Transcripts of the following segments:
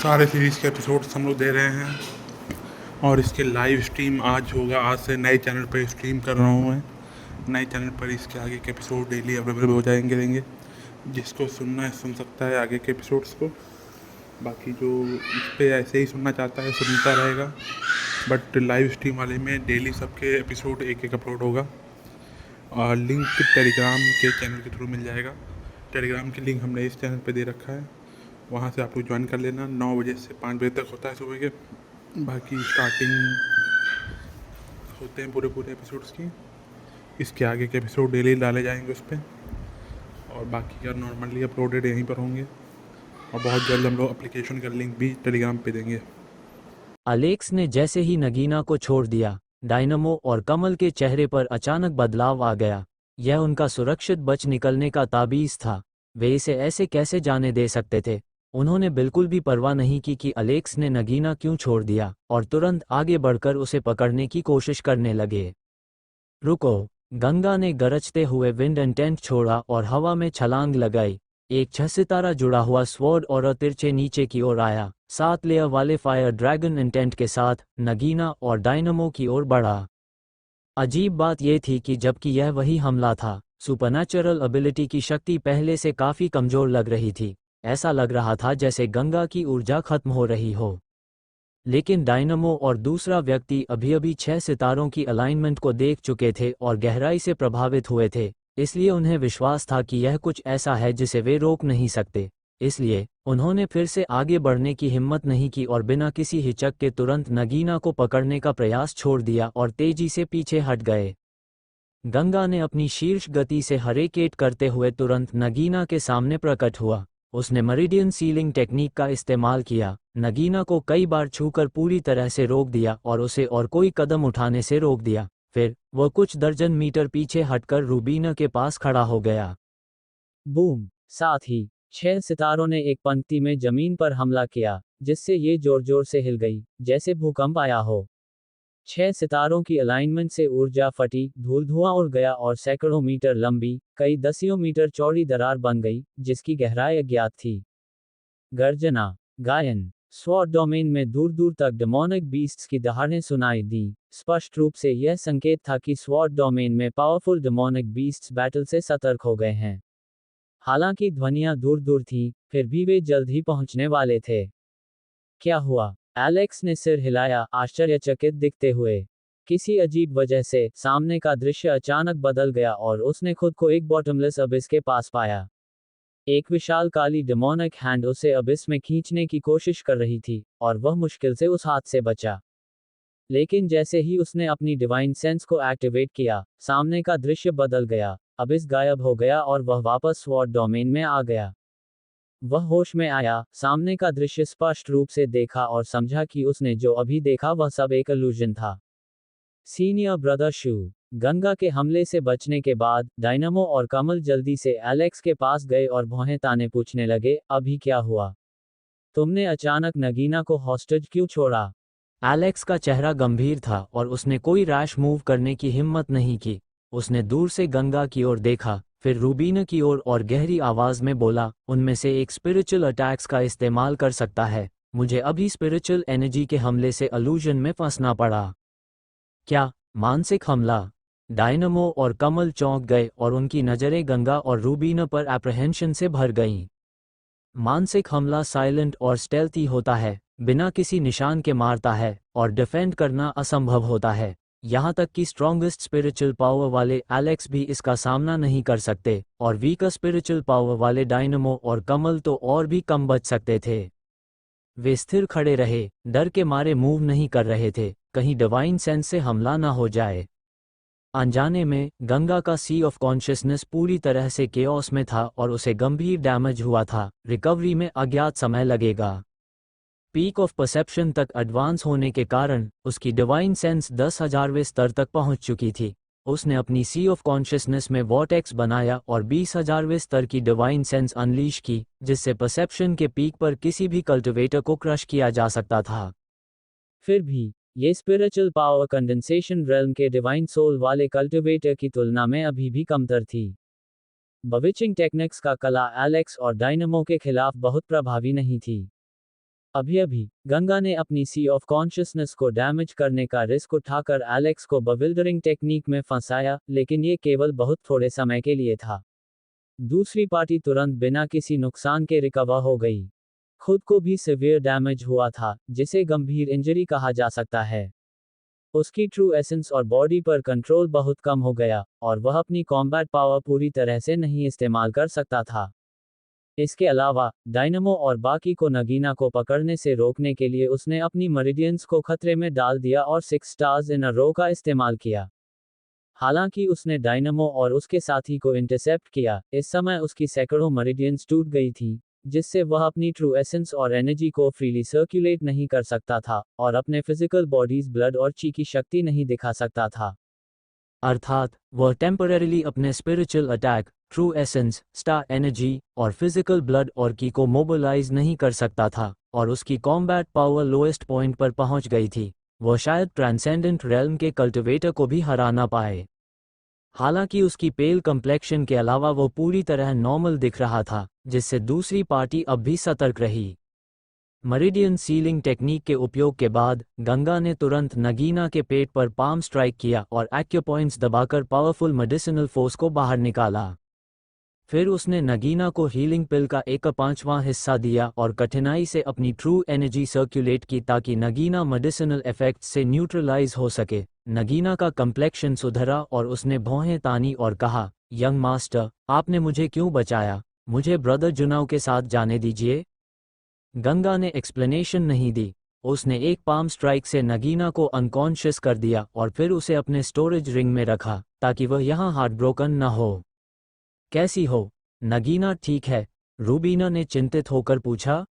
सारे सीरीज़ के एपिसोड्स हम लोग दे रहे हैं और इसके लाइव स्ट्रीम आज होगा। आज से नए चैनल पर स्ट्रीम कर रहा हूँ मैं। नए चैनल पर इसके आगे के एपिसोड डेली अवेलेबल हो जाएंगे। जिसको सुनना है सुन सकता है आगे के एपिसोड्स को। बाकी जो इस पर ऐसे ही सुनना चाहता है सुनता रहेगा, बट लाइव स्ट्रीम वाले में डेली सबके एपिसोड एक एक अपलोड होगा। और लिंक टेलीग्राम के चैनल के थ्रू मिल जाएगा। टेलीग्राम की लिंक हमने इस चैनल पे दे रखा है, वहाँ से आप लोग ज्वाइन कर लेना। 9 बजे से 5 बजे तक होता है सुबह के। बाकी स्टार्टिंग होते हैं पूरे एपिसोड्स की। इसके आगे के एपिसोड डेली डाले जाएंगे उस पर, और बाकी का नॉर्मली अपलोडेड यहीं पर होंगे। और बहुत जल्द हम लोग एप्लीकेशन का लिंक भी टेलीग्राम पे देंगे। अलेक्स ने जैसे ही नगीना को छोड़ दिया, डायनमो और कमल के चेहरे पर अचानक बदलाव आ गया। यह उनका सुरक्षित बच निकलने का ताबीज़ था। वे इसे ऐसे कैसे जाने दे सकते थे। उन्होंने बिल्कुल भी परवाह नहीं की कि अलेक्स ने नगीना क्यों छोड़ दिया, और तुरंत आगे बढ़कर उसे पकड़ने की कोशिश करने लगे। रुको! गंगा ने गरजते हुए विंड इंटेंट छोड़ा और हवा में छलांग लगाई। एक 6 सितारा जुड़ा हुआ स्वॉर्ड और तिरछे नीचे की ओर आया। 7 लेयर वाले फायर ड्रैगन इंटेंट के साथ नगीना और डायनमो की ओर बढ़ा। अजीब बात यह थी कि जबकि यह वही हमला था, सुपरनैचुरल एबिलिटी की शक्ति पहले से काफ़ी कमज़ोर लग रही थी। ऐसा लग रहा था जैसे गंगा की ऊर्जा खत्म हो रही हो। लेकिन डायनमो और दूसरा व्यक्ति अभी-अभी 6 सितारों की अलाइनमेंट को देख चुके थे और गहराई से प्रभावित हुए थे, इसलिए उन्हें विश्वास था कि यह कुछ ऐसा है जिसे वे रोक नहीं सकते। इसलिए उन्होंने फिर से आगे बढ़ने की हिम्मत नहीं की और बिना किसी हिचक के तुरंत नगीना को पकड़ने का प्रयास छोड़ दिया और तेजी से पीछे हट गए। गंगा ने अपनी शीर्ष गति से हरेकेट करते हुए तुरंत नगीना के सामने प्रकट हुआ। उसने मेरिडियन सीलिंग टेक्निक का इस्तेमाल किया, नगीना को कई बार छूकर पूरी तरह से रोक दिया और उसे और कोई कदम उठाने से रोक दिया। फिर वह कुछ दर्जन मीटर पीछे हटकर रूबीना के पास खड़ा हो गया। बूम! साथ ही 6 सितारों ने एक पंक्ति में जमीन पर हमला किया, जिससे ये जोर जोर से हिल गई, जैसे भूकंप आया हो। 6 सितारों की अलाइनमेंट से ऊर्जा फटी, धूल धुआं उड़ गया और सैकड़ों मीटर लंबी, कई दसियों मीटर चौड़ी दरार बन गई, जिसकी गहराई अज्ञात थी। गर्जना, गायन, स्वॉर्ड डोमेन में दूर दूर तक डेमोनिक बीस्ट्स की दहाड़ें सुनाई दी। स्पष्ट रूप से यह संकेत था कि स्वॉर्ड डोमेन में पावरफुल डेमोनिक बीस्ट्स बैटल से सतर्क हो गए हैं। हालांकि ध्वनियां दूर दूर थीं, फिर भी वे जल्द ही पहुंचने वाले थे। क्या हुआ? एलेक्स ने सिर हिलाया, आश्चर्यचकित दिखते हुए। किसी अजीब वजह से सामने का दृश्य अचानक बदल गया और उसने खुद को एक बॉटमलेस अबिस के पास पाया। एक विशाल काली डेमोनिक हैंड उसे अबिस में खींचने की कोशिश कर रही थी, और वह मुश्किल से उस हाथ से बचा। लेकिन जैसे ही उसने अपनी डिवाइन सेंस को एक्टिवेट किया, सामने का दृश्य बदल गया। अबिस गायब हो गया और वह वापस स्वॉर्ड डोमेन में आ गया। वह होश में आया, सामने का दृश्य स्पष्ट रूप से देखा और समझा कि उसने जो अभी देखा वह सब एक इल्यूजन था। सीनियर ब्रदर शू। गंगा के हमले से बचने के बाद डायनमो और कमल जल्दी से एलेक्स के पास गए और भौहें ताने पूछने लगे, अभी क्या हुआ? तुमने अचानक नगीना को हॉस्टेज क्यों छोड़ा? एलेक्स का चेहरा गंभीर था और उसने कोई रैश मूव करने की हिम्मत नहीं की। उसने दूर से गंगा की ओर देखा, फिर रूबीना की ओर और गहरी आवाज में बोला, उनमें से एक स्पिरिचुअल अटैक्स का इस्तेमाल कर सकता है। मुझे अभी स्पिरिचुअल एनर्जी के हमले से इल्यूजन में फंसना पड़ा। क्या मानसिक हमला? डायनमो और कमल चौंक गए और उनकी नज़रें गंगा और रूबीना पर एप्रहेंशन से भर गईं। मानसिक हमला साइलेंट और स्टेल्थी होता है, बिना किसी निशान के मारता है, और डिफेंड करना असंभव होता है। यहाँ तक कि स्ट्रॉन्गेस्ट स्पिरिचुअल पावर वाले एलेक्स भी इसका सामना नहीं कर सकते, और वीकर स्पिरिचुअल पावर वाले डायनमो और कमल तो और भी कम बच सकते थे। वे स्थिर खड़े रहे, डर के मारे मूव नहीं कर रहे थे, कहीं डिवाइन सेंस से हमला ना हो जाए। अनजाने में गंगा का सी ऑफ कॉन्शियसनेस पूरी तरह से केओस में था और उसे गंभीर डैमेज हुआ था। रिकवरी में अज्ञात समय लगेगा। पीक ऑफ परसेप्शन तक एडवांस होने के कारण उसकी डिवाइन सेंस 10,000वें स्तर तक पहुंच चुकी थी। उसने अपनी सी ऑफ कॉन्शियसनेस में वॉर्टेक्स बनाया और 20,000वें स्तर की डिवाइन सेंस अनलीश की, जिससे परसेप्शन के पीक पर किसी भी कल्टिवेटर को क्रश किया जा सकता था। फिर भी ये स्पिरिचुअल पावर कंडेंसेशन रेल्म के डिवाइन सोल वाले कल्टिवेटर की तुलना में अभी भी कमतर थी। बविचिंग टेक्निक्स का कला एलेक्स और डायनमो के खिलाफ बहुत प्रभावी नहीं थी। अभी गंगा ने अपनी सी ऑफ कॉन्शियसनेस को डैमेज करने का रिस्क उठाकर एलेक्स को बविल्डरिंग टेक्निक में फंसाया, लेकिन ये केवल बहुत थोड़े समय के लिए था। दूसरी पार्टी तुरंत बिना किसी नुकसान के रिकवर हो गई। खुद को भी सिवियर डैमेज हुआ था, जिसे गंभीर इंजरी कहा जा सकता है। उसकी ट्रू एसेंस और बॉडी पर कंट्रोल बहुत कम हो गया, और वह अपनी कॉम्बैट पावर पूरी तरह से नहीं इस्तेमाल कर सकता था। इसके अलावा, डायनमो और बाकी को नगीना को पकड़ने से रोकने के लिए उसने अपनी मरिडियंस को खतरे में डाल दिया और 6 स्टार्स इन अ रो का इस्तेमाल किया। हालांकि उसने डायनमो और उसके साथी को इंटरसेप्ट किया, इस समय उसकी सैकड़ों मरिडियंस टूट गई थी, जिससे वह अपनी ट्रू एसेंस और एनर्जी को फ्रीली सर्कुलेट नहीं कर सकता था, और अपने फिजिकल बॉडीज ब्लड और ची की शक्ति नहीं दिखा सकता था। अर्थात वह टेम्पररीली अपने spiritual attack, true essence, star energy और फिजिकल ब्लड और की को मोबिलाइज नहीं कर सकता था, और उसकी कॉम्बैट पावर लोएस्ट पॉइंट पर पहुंच गई थी। वह शायद ट्रांसेंडेंट रेल्म के कल्टिवेटर को भी हरा ना पाए। हालांकि उसकी पेल कम्प्लेक्शन के अलावा वो पूरी तरह नॉर्मल दिख रहा था, जिससे दूसरी पार्टी अब भी सतर्क रही। मरिडियन सीलिंग टेक्निक के उपयोग के बाद गंगा ने तुरंत नगीना के पेट पर पाम स्ट्राइक किया और एक्यूपॉइंट्स दबाकर पावरफुल मेडिसिनल फोर्स को बाहर निकाला। फिर उसने नगीना को हीलिंग पिल का 1/5वां हिस्सा दिया और कठिनाई से अपनी ट्रू एनर्जी सर्कुलेट की ताकि नगीना मेडिसिनल इफेक्ट्स से न्यूट्रलाइज हो सके। नगीना का कम्प्लेक्शन सुधरा और उसने भौहें तानी और कहा, यंग मास्टर, आपने मुझे क्यों बचाया? मुझे ब्रदर जुनाव के साथ जाने दीजिए। गंगा ने एक्सप्लेनेशन नहीं दी। उसने एक पाम स्ट्राइक से नगीना को अनकॉन्शियस कर दिया और फिर उसे अपने स्टोरेज रिंग में रखा, ताकि वह यहाँ हार्ट ब्रोकन न हो। कैसी हो? नगीना ठीक है? रूबीना ने चिंतित होकर पूछा।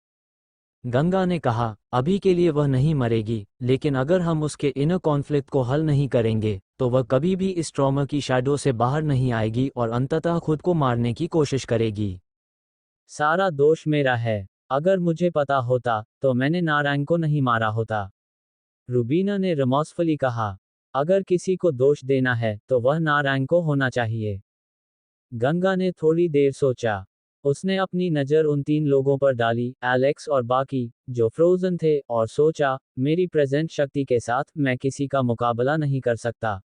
गंगा ने कहा, अभी के लिए वह नहीं मरेगी, लेकिन अगर हम उसके इनर कॉन्फ्लिक्ट को हल नहीं करेंगे, तो वह कभी भी इस ट्रॉमा की शैडो से बाहर नहीं आएगी और अंततः खुद को मारने की कोशिश करेगी। सारा दोष मेरा है। अगर मुझे पता होता, तो मैंने नारंग को नहीं मारा होता। रूबीना ने रिमॉर्सफुली कहा, अगर किसी को दोष देना है, तो वह नारंग को होना चाहिए। गंगा ने थोड़ी देर सोचा। उसने अपनी नज़र उन 3 लोगों पर डाली, एलेक्स और बाकी, जो फ्रोजन थे, और सोचा, मेरी प्रेजेंट शक्ति के साथ मैं किसी का मुकाबला नहीं कर सकता।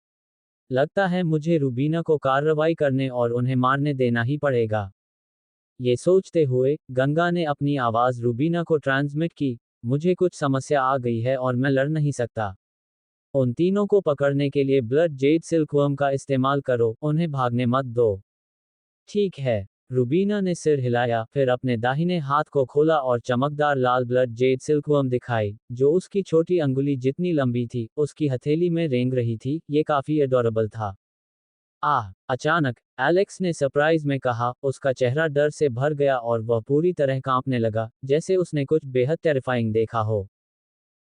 लगता है मुझे रूबीना को कार्रवाई करने और उन्हें मारने देना ही पड़ेगा। ये सोचते हुए, गंगा ने अपनी आवाज़ रूबीना को ट्रांसमिट की, मुझे कुछ समस्या आ गई है और मैं लड़ नहीं सकता। उन तीनों को पकड़ने के लिए ब्लड जेड सिल्कवर्म का इस्तेमाल करो, उन्हें भागने मत दो। ठीक है। रूबीना ने सिर हिलाया, फिर अपने दाहिने हाथ को खोला और चमकदार लाल ब्लड जेड सिल्कवर्म दिखाई, जो उसकी छोटी अंगुली जितनी लंबी थी, उसकी हथेली में रेंग रही थी। ये काफी एडोरेबल था। अचानक, एलेक्स ने सरप्राइज में कहा, उसका चेहरा डर से भर गया और वह पूरी तरह कांपने लगा, जैसे उसने कुछ बेहद टेरिफाइंग देखा हो।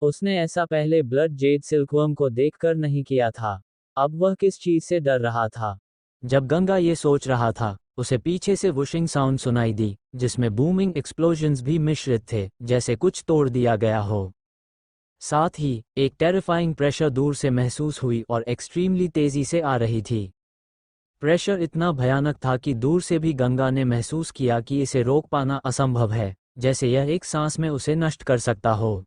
उसने ऐसा पहले ब्लड जेड सिल्कवर्म को देखकर नहीं किया था। अब वह किस चीज से डर रहा था? जब गंगा ये सोच रहा था, उसे पीछे से वुशिंग साउंड सुनाई दी, जिसमें बूमिंग एक्सप्लोजन्स भी मिश्रित थे, जैसे कुछ तोड़ दिया गया हो। साथ ही, एक टेरिफाइंग प्रेशर दूर से महसूस हुई और एक्सट्रीमली तेजी से आ रही थी। प्रेशर इतना भयानक था कि दूर से भी गंगा ने महसूस किया कि इसे रोक पाना असंभव है, जैसे यह एक सांस में उसे नष्ट कर सकता हो।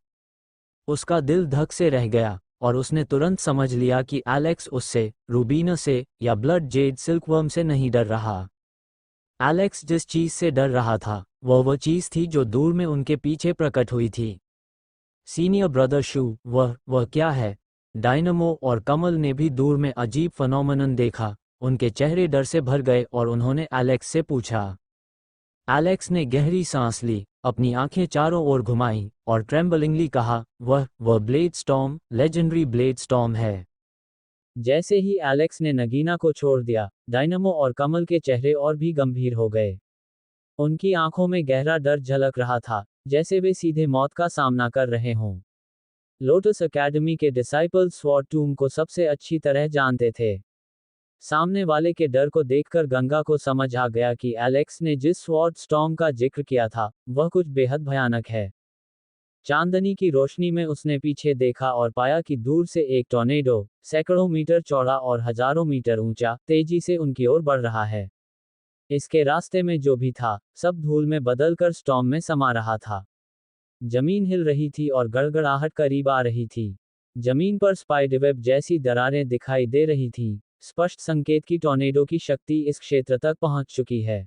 उसका दिल धक से रह गया, और उसने तुरंत समझ लिया कि एलेक्स उससे, रूबीना से, या ब्लड जेड सिल्कवर्म से नहीं डर रहा। एलेक्स जिस चीज से डर रहा था, वह चीज थी जो दूर में उनके पीछे प्रकट हुई थी। सीनियर ब्रदर शू, वह क्या है? डायनमो और कमल ने भी दूर में अजीब फिनोमेनन देखा। उनके चेहरे डर से भर गए और उन्होंने एलेक्स से पूछा। एलेक्स ने गहरी सांस ली, अपनी आंखें चारों ओर घुमाईं, और ट्रेम्बलिंगली कहा, वह blade storm, legendary blade storm है। जैसे ही एलेक्स ने नगीना को छोड़ दिया, डायनमो और कमल के चेहरे और भी गंभीर हो गए। उनकी आंखों में गहरा डर झलक रहा था, जैसे वे सीधे मौत का सामना कर रहे हों। लोटस एकेडमी के डिसाइपल स्वॉर्ड टूम को सबसे अच्छी तरह जानते थे। सामने वाले के डर को देखकर गंगा को समझ आ गया कि एलेक्स ने जिस स्वॉर्ड स्टॉर्म का जिक्र किया था, वह कुछ बेहद भयानक है। चांदनी की रोशनी में उसने पीछे देखा और पाया कि दूर से एक टॉर्नेडो, सैकड़ों मीटर चौड़ा और हजारों मीटर ऊंचा, तेजी से उनकी ओर बढ़ रहा है। इसके रास्ते में जो भी था, सब धूल में बदलकर स्टॉर्म में समा रहा था। जमीन हिल रही थी और गड़गड़ाहट करीब आ रही थी। जमीन पर स्पाइडरवेब जैसी दरारें दिखाई दे रही थीं, स्पष्ट संकेत कि टॉर्नेडो की शक्ति इस क्षेत्र तक पहुंच चुकी है।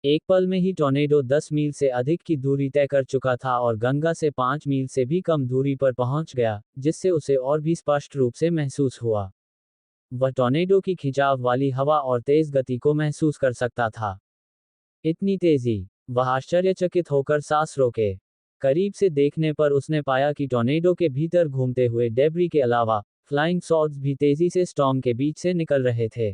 एक पल में ही टॉर्नेडो 10 मील से अधिक की दूरी तय कर चुका था और गंगा से 5 मील से भी कम दूरी पर पहुंच गया, जिससे उसे और भी स्पष्ट रूप से महसूस हुआ। वह टॉर्नेडो की खिंचाव वाली हवा और तेज गति को महसूस कर सकता था। इतनी तेजी! वह आश्चर्यचकित होकर सांस रोके। करीब से देखने पर उसने पाया कि टॉर्नेडो के भीतर घूमते हुए डेब्री के अलावा फ्लाइंग सॉर्ड्स भी तेजी से स्टॉर्म के बीच से निकल रहे थे।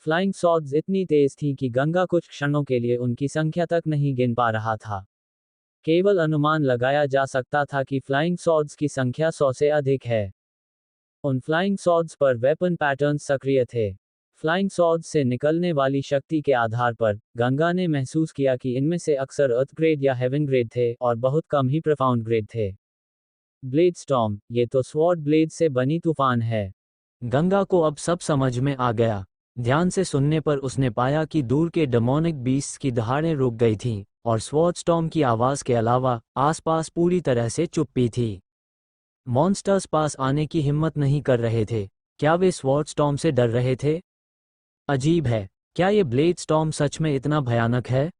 फ्लाइंग सॉर्ड्स इतनी तेज थीं कि गंगा कुछ क्षणों के लिए उनकी संख्या तक नहीं गिन पा रहा था। केवल अनुमान लगाया जा सकता था कि फ्लाइंग सॉर्ड्स की संख्या 100 से अधिक है। उन फ्लाइंग सॉर्ड्स पर वेपन पैटर्न्स सक्रिय थे। फ्लाइंग सॉर्ड्स से निकलने वाली शक्ति के आधार पर गंगा ने महसूस किया कि इनमें से अक्सर अर्थ ग्रेड या हेवन ग्रेड थे और बहुत कम ही प्रोफाउंड ग्रेड थे। ब्लेड स्टॉर्म, ये तो स्वॉर्ड ब्लेड से बनी तूफान है। गंगा को अब सब समझ में आ गया। ध्यान से सुनने पर उसने पाया कि दूर के डेमोनिक बीस्ट्स की दहाड़ें रुक गई थीं, और स्वॉर्ड स्टॉर्म की आवाज के अलावा आसपास पूरी तरह से चुप्पी थी। मॉन्स्टर्स पास आने की हिम्मत नहीं कर रहे थे। क्या वे स्वॉर्ड स्टॉर्म से डर रहे थे? अजीब है, क्या ये ब्लेड स्टॉर्म सच में इतना भयानक है?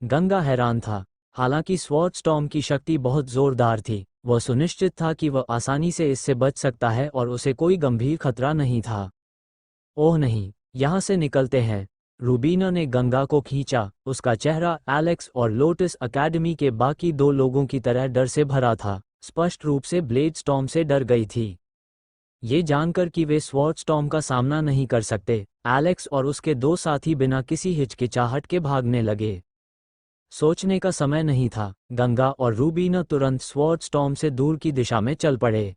गंगा हैरान था। हालांकि स्वॉर्ड स्टॉर्म की शक्ति बहुत जोरदार थी, वह सुनिश्चित था कि वह आसानी से इससे बच सकता है और उसे कोई गंभीर खतरा नहीं था। ओह नहीं, यहाँ से निकलते हैं। रूबीना ने गंगा को खींचा। उसका चेहरा एलेक्स और लोटस अकेडमी के बाकी 2 लोगों की तरह डर से भरा था। स्पष्ट रूप से ब्लेड स्टॉर्म से डर गई थी। ये जानकर कि वे स्वॉर्ड स्टॉर्म का सामना नहीं कर सकते, एलेक्स और उसके 2 साथी बिना किसी हिचकिचाहट के भागने लगे। सोचने का समय नहीं था। गंगा और रूबीना तुरंत स्वॉर्ड स्टॉर्म से दूर की दिशा में चल पड़े।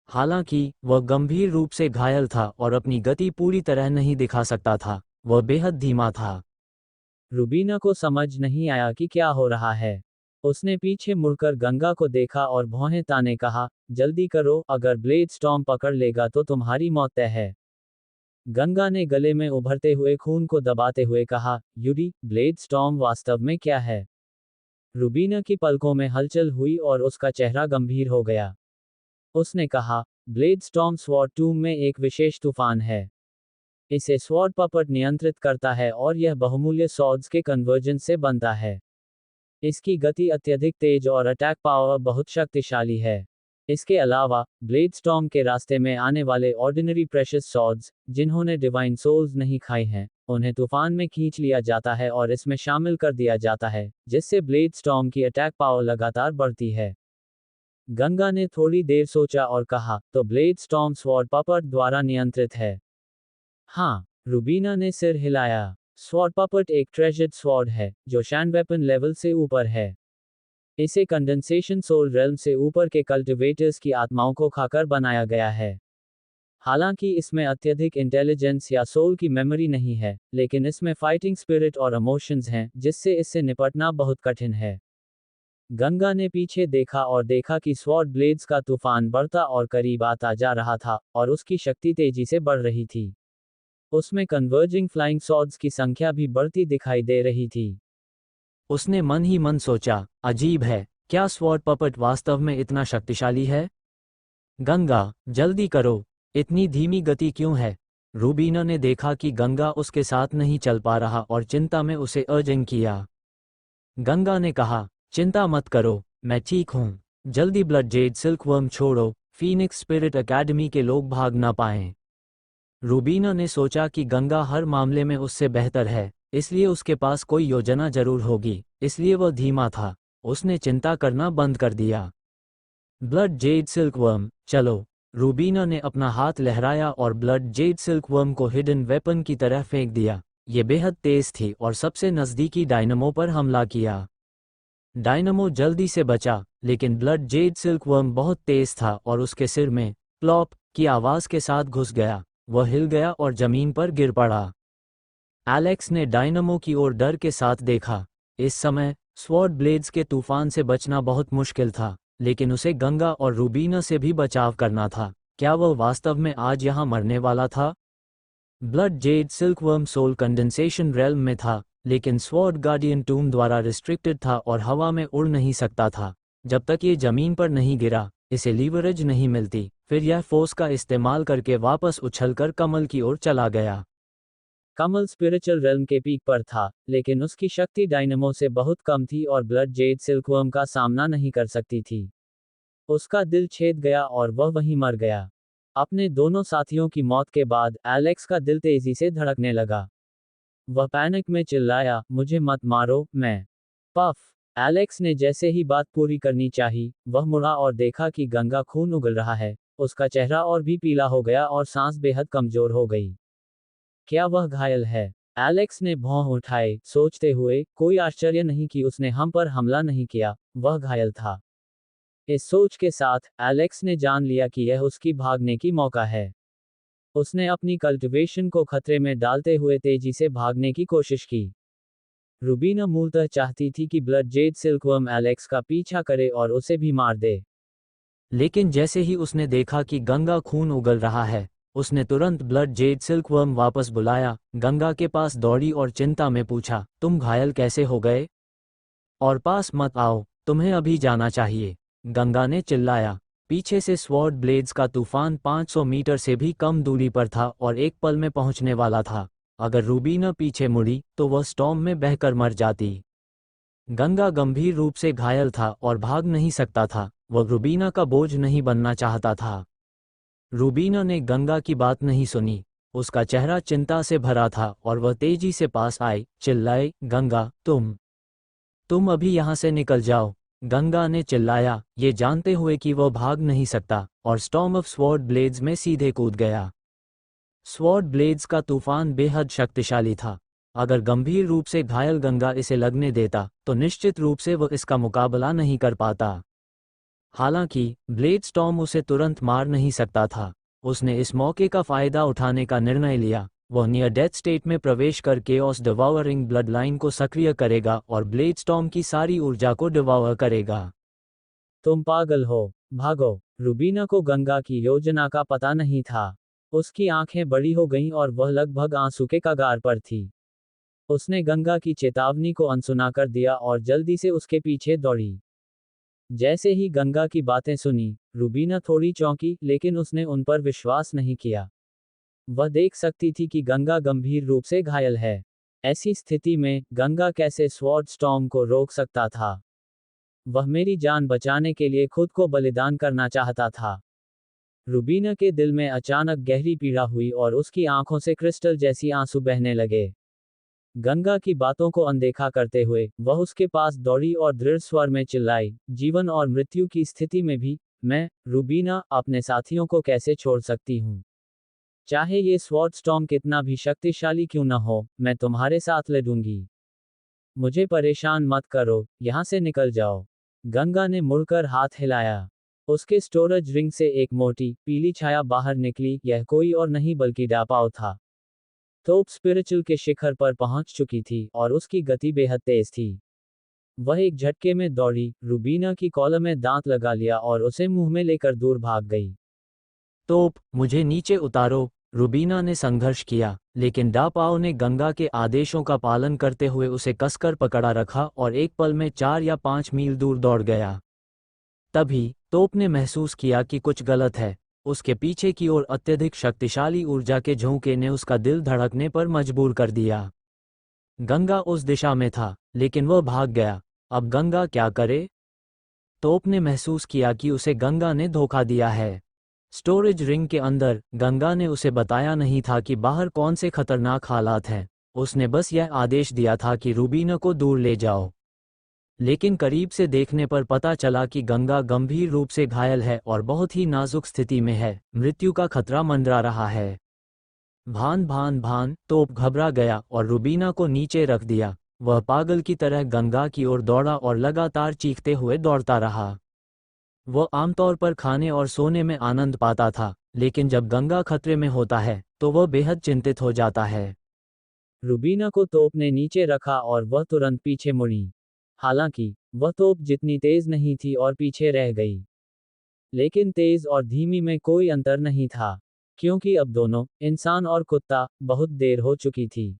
हालांकि वह गंभीर रूप से घायल था और अपनी गति पूरी तरह नहीं दिखा सकता था। वह बेहद धीमा था। रूबीना को समझ नहीं आया कि क्या हो रहा है। उसने पीछे मुड़कर गंगा को देखा और भौहें ताने कहा, जल्दी करो, अगर ब्लेड स्टॉर्म पकड़ लेगा तो तुम्हारी मौत तय है। गंगा ने गले में उभरते हुए खून को दबाते हुए कहा, यूडी, ब्लेड स्टॉर्म वास्तव में क्या है? रूबीना की पलकों में हलचल हुई और उसका चेहरा गंभीर हो गया। उसने कहा, ब्लेड स्टॉर्म स्वॉर्ड टूम में एक विशेष तूफान है। इसे स्वॉर्ड पपट नियंत्रित करता है और यह बहुमूल्य सॉर्ड्स के कन्वर्जेंस से बनता है। इसकी गति अत्यधिक तेज और अटैक पावर बहुत शक्तिशाली है। इसके अलावा, ब्लेड स्टॉर्म के रास्ते में आने वाले ऑर्डिनरी प्रेशियस सॉर्ड्स, जिन्होंने डिवाइन सोल्स नहीं खाई हैं, उन्हें तूफान में खींच लिया जाता है और इसमें शामिल कर दिया जाता है, जिससे ब्लेड स्टॉर्म की अटैक पावर लगातार बढ़ती है। गंगा ने थोड़ी देर सोचा और कहा, तो ब्लेड स्टॉर्म स्वॉर्ड पपट द्वारा नियंत्रित है? हाँ, रूबीना ने सिर हिलाया। स्वॉर्ड पपट एक ट्रेजर्ड स्वॉर्ड है, जो शैंड वेपन लेवल से ऊपर है। इसे कंडेंसेशन सोल रेल्म से ऊपर के कल्टिवेटर्स की आत्माओं को खाकर बनाया गया है। हालांकि इसमें अत्यधिक इंटेलिजेंस या सोल की मेमोरी नहीं है, लेकिन इसमें फाइटिंग स्पिरिट और इमोशंस हैं, जिससे इससे निपटना बहुत कठिन है। गंगा ने पीछे देखा और देखा कि स्वॉर्ड ब्लेड्स का तूफान बढ़ता और करीब आता जा रहा था, और उसकी शक्ति तेजी से बढ़ रही थी। उसमें कन्वर्जिंग फ्लाइंग सॉर्ड्स की संख्या भी बढ़ती दिखाई दे रही थी। उसने मन ही मन सोचा, अजीब है, क्या स्वॉर्ड पपट वास्तव में इतना शक्तिशाली है? गंगा, जल्दी करो, इतनी धीमी गति क्यों है? रूबीना ने देखा कि गंगा उसके साथ नहीं चल पा रहा और चिंता में उसे अर्जिंग किया। गंगा ने कहा, चिंता मत करो, मैं ठीक हूँ। जल्दी ब्लड जेड सिल्कवर्म छोड़ो, फीनिक्स स्पिरिट एकेडमी के लोग भाग ना पाएं। रूबीना ने सोचा कि गंगा हर मामले में उससे बेहतर है, इसलिए उसके पास कोई योजना जरूर होगी, इसलिए वह धीमा था। उसने चिंता करना बंद कर दिया। ब्लड जेड सिल्कवर्म, चलो। रूबीना ने अपना हाथ लहराया और ब्लड जेड सिल्कवर्म को हिडन वेपन की तरह फेंक दिया। ये बेहद तेज थी और सबसे नज़दीकी डायनमो पर हमला किया। डायनमो जल्दी से बचा, लेकिन ब्लड जेड सिल्कवर्म बहुत तेज था और उसके सिर में प्लॉप की आवाज के साथ घुस गया। वह हिल गया और जमीन पर गिर पड़ा। एलेक्स ने डायनमो की ओर डर के साथ देखा। इस समय स्वॉर्ड ब्लेड्स के तूफान से बचना बहुत मुश्किल था, लेकिन उसे गंगा और रूबीना से भी बचाव करना था। क्या वह वास्तव में आज यहाँ मरने वाला था? Blood jade silkworm soul condensation realm में था, लेकिन स्वॉर्ड गार्डियन टूम द्वारा रिस्ट्रिक्टेड था और हवा में उड़ नहीं सकता था। जब तक ये जमीन पर नहीं गिरा, इसे लीवरेज नहीं मिलती। फिर यह फोर्स का इस्तेमाल करके वापस उछलकर कमल की ओर चला गया। कमल स्पिरिचुअल रेल्म के पीक पर था, लेकिन उसकी शक्ति डायनेमो से बहुत कम थी और ब्लड जेड सिल्कवर्म का सामना नहीं कर सकती थी। उसका दिल छेद गया और वह वहीं मर गया। अपने दोनों साथियों की मौत के बाद एलेक्स का दिल तेजी से धड़कने लगा। वह पैनिक में चिल्लाया, मुझे मत मारो, मैं पफ। एलेक्स ने जैसे ही बात पूरी करनी चाही, वह मुड़ा और देखा कि गंगा खून उगल रहा है। उसका चेहरा और भी पीला हो गया और सांस बेहद कमजोर हो गई। क्या वह घायल है? एलेक्स ने भौं उठाए, सोचते हुए, कोई आश्चर्य नहीं कि उसने हम पर हमला नहीं किया, वह घायल था। इस सोच के साथ, एलेक्स ने जान लिया कि यह उसकी भागने की मौका है। उसने अपनी कल्टिवेशन को खतरे में डालते हुए तेजी से भागने की कोशिश की। रूबीना मूलतः चाहती थी कि ब्लड जेड सिल्कवर्म एलेक्स का पीछा करे और उसे भी मार दे। लेकिन जैसे ही उसने देखा कि गंगा खून उगल रहा है, उसने तुरंत ब्लड जेड सिल्कवर्म वापस बुलाया, गंगा के पास दौड़ी और चिंता में पूछा, तुम घायल कैसे हो गए? और पास मत आओ, तुम्हें अभी जाना चाहिए, गंगा ने चिल्लाया। पीछे से स्वॉर्ड ब्लेड्स का तूफान 500 मीटर से भी कम दूरी पर था और एक पल में पहुंचने वाला था। अगर रूबीना पीछे मुड़ी, तो वह स्टॉर्म में बहकर मर जाती। गंगा गंभीर रूप से घायल था और भाग नहीं सकता था। वह रूबीना का बोझ नहीं बनना चाहता था। रूबीना ने गंगा की बात नहीं सुनी। उसका चेहरा चिंता से भरा था और वह तेजी से पास आई, चिल्लाए, गंगा, तुम अभी यहाँ से निकल जाओ। गंगा ने चिल्लाया, ये जानते हुए कि वह भाग नहीं सकता, और स्टॉर्म ऑफ स्वॉर्ड ब्लेड्स में सीधे कूद गया। स्वॉर्ड ब्लेड्स का तूफान बेहद शक्तिशाली था। अगर गंभीर रूप से घायल गंगा इसे लगने देता, तो निश्चित रूप से वह इसका मुकाबला नहीं कर पाता। हालांकि, ब्लेड स्टॉर्म उसे तुरंत मार नहीं सकता था। उसने इस मौके का फायदा उठाने का निर्णय लिया। वह नियर डेथ स्टेट में प्रवेश कर केओस डिवॉवरिंग ब्लड लाइन को सक्रिय करेगा और ब्लेड स्टॉर्म की सारी ऊर्जा को डिवॉवर करेगा। तुम पागल हो, भागो। रूबीना को गंगा की योजना का पता नहीं था। उसकी आंखें बड़ी हो गईं और वह लगभग आंसू के कगार पर थी। उसने गंगा की चेतावनी को अनसुना कर दिया और जल्दी से उसके पीछे दौड़ी। जैसे ही गंगा की बातें सुनी, रूबीना थोड़ी चौंकी, लेकिन उसने उन पर विश्वास नहीं किया। वह देख सकती थी कि गंगा गंभीर रूप से घायल है। ऐसी स्थिति में, गंगा कैसे स्वॉर्ड स्टॉर्म को रोक सकता था? वह मेरी जान बचाने के लिए खुद को बलिदान करना चाहता था। रूबीना के दिल में अचानक गहरी पीड़ा हुई और उसकी आंखों से क्रिस्टल जैसी आंसू बहने लगे। गंगा की बातों को अनदेखा करते हुए, वह उसके पास दौड़ी और दृढ़ स्वर में चिल्लाई, जीवन और मृत्यु की स्थिति में भी, मैं, रूबीना, अपने साथियों को कैसे छोड़ सकती हूँ? चाहे ये स्वॉर्ड स्टॉर्म कितना भी शक्तिशाली क्यों न हो, मैं तुम्हारे साथ लड़ूंगी। मुझे परेशान मत करो, यहाँ से निकल जाओ। गंगा ने मुड़कर हाथ हिलाया। उसके स्टोरेज रिंग से एक मोटी, पीली छाया बाहर निकली। यह कोई और नहीं बल्कि डापाओ था। तोप स्पिरिचुअल के शिखर पर पहुंच चुकी थी और उसकी गति बेहद तेज थी। वह एक झटके में दौड़ी, रूबीना की कॉलर में दांत लगा लिया और उसे मुंह में लेकर दूर भाग गई। तोप, मुझे नीचे उतारो, रूबीना ने संघर्ष किया, लेकिन डापाओ ने गंगा के आदेशों का पालन करते हुए उसे कसकर पकड़ा रखा और एक पल में 4 या 5 मील दूर दौड़ गया। तभी, तोप ने महसूस किया कि कुछ गलत है। उसके पीछे की ओर अत्यधिक शक्तिशाली ऊर्जा के झोंके ने उसका दिल धड़कने पर मजबूर कर दिया। गंगा उस दिशा में था, लेकिन वह भाग गया। अब गंगा क्या करे? तोप ने महसूस किया कि उसे गंगा ने धोखा दिया है। स्टोरेज रिंग के अंदर, गंगा ने उसे बताया नहीं था कि बाहर कौन से खतरनाक हालात हैं। उसने बस यह आदेश दिया था कि रूबीना को दूर ले जाओ। लेकिन करीब से देखने पर पता चला कि गंगा गंभीर रूप से घायल है और बहुत ही नाजुक स्थिति में है। मृत्यु का खतरा मंडरा रहा है। भान भान भान, तोप घबरा गया और रूबीना को नीचे रख दिया। वह पागल की तरह गंगा की ओर दौड़ा और लगातार चीखते हुए दौड़ता रहा। वह आमतौर पर खाने और सोने में आनंद पाता था, लेकिन जब गंगा खतरे में होता है, तो वह बेहद चिंतित हो जाता है। रूबीना को तोप ने नीचे रखा और वह तुरंत पीछे मुड़ी। हालांकि, वह तोप जितनी तेज नहीं थी और पीछे रह गई। लेकिन तेज और धीमी में कोई अंतर नहीं था, क्योंकि अब दोनों, इंसान और कुत्ता, बहुत देर हो चुकी थी।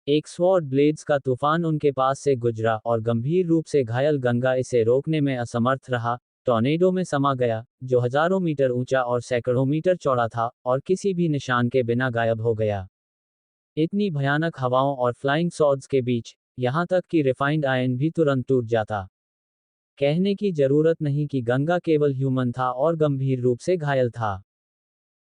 एक स्वॉर्ड ब्लेड्स का तूफान उनके पास से गुजरा और गंभीर रूप से घायल गंगा इसे रोकने में असमर्थ रहा। टॉर्नेडो में समा गया, जो हजारों मीटर ऊंचा और सैकड़ों मीटर चौड़ा था, और किसी भी निशान के बिना गायब हो गया। इतनी भयानक हवाओं और फ्लाइंग सॉर्ड्स के बीच, यहां तक कि रिफाइंड आयन भी तुरंत टूट जाता। कहने की जरूरत नहीं कि गंगा केवल ह्यूमन था और गंभीर रूप से घायल था।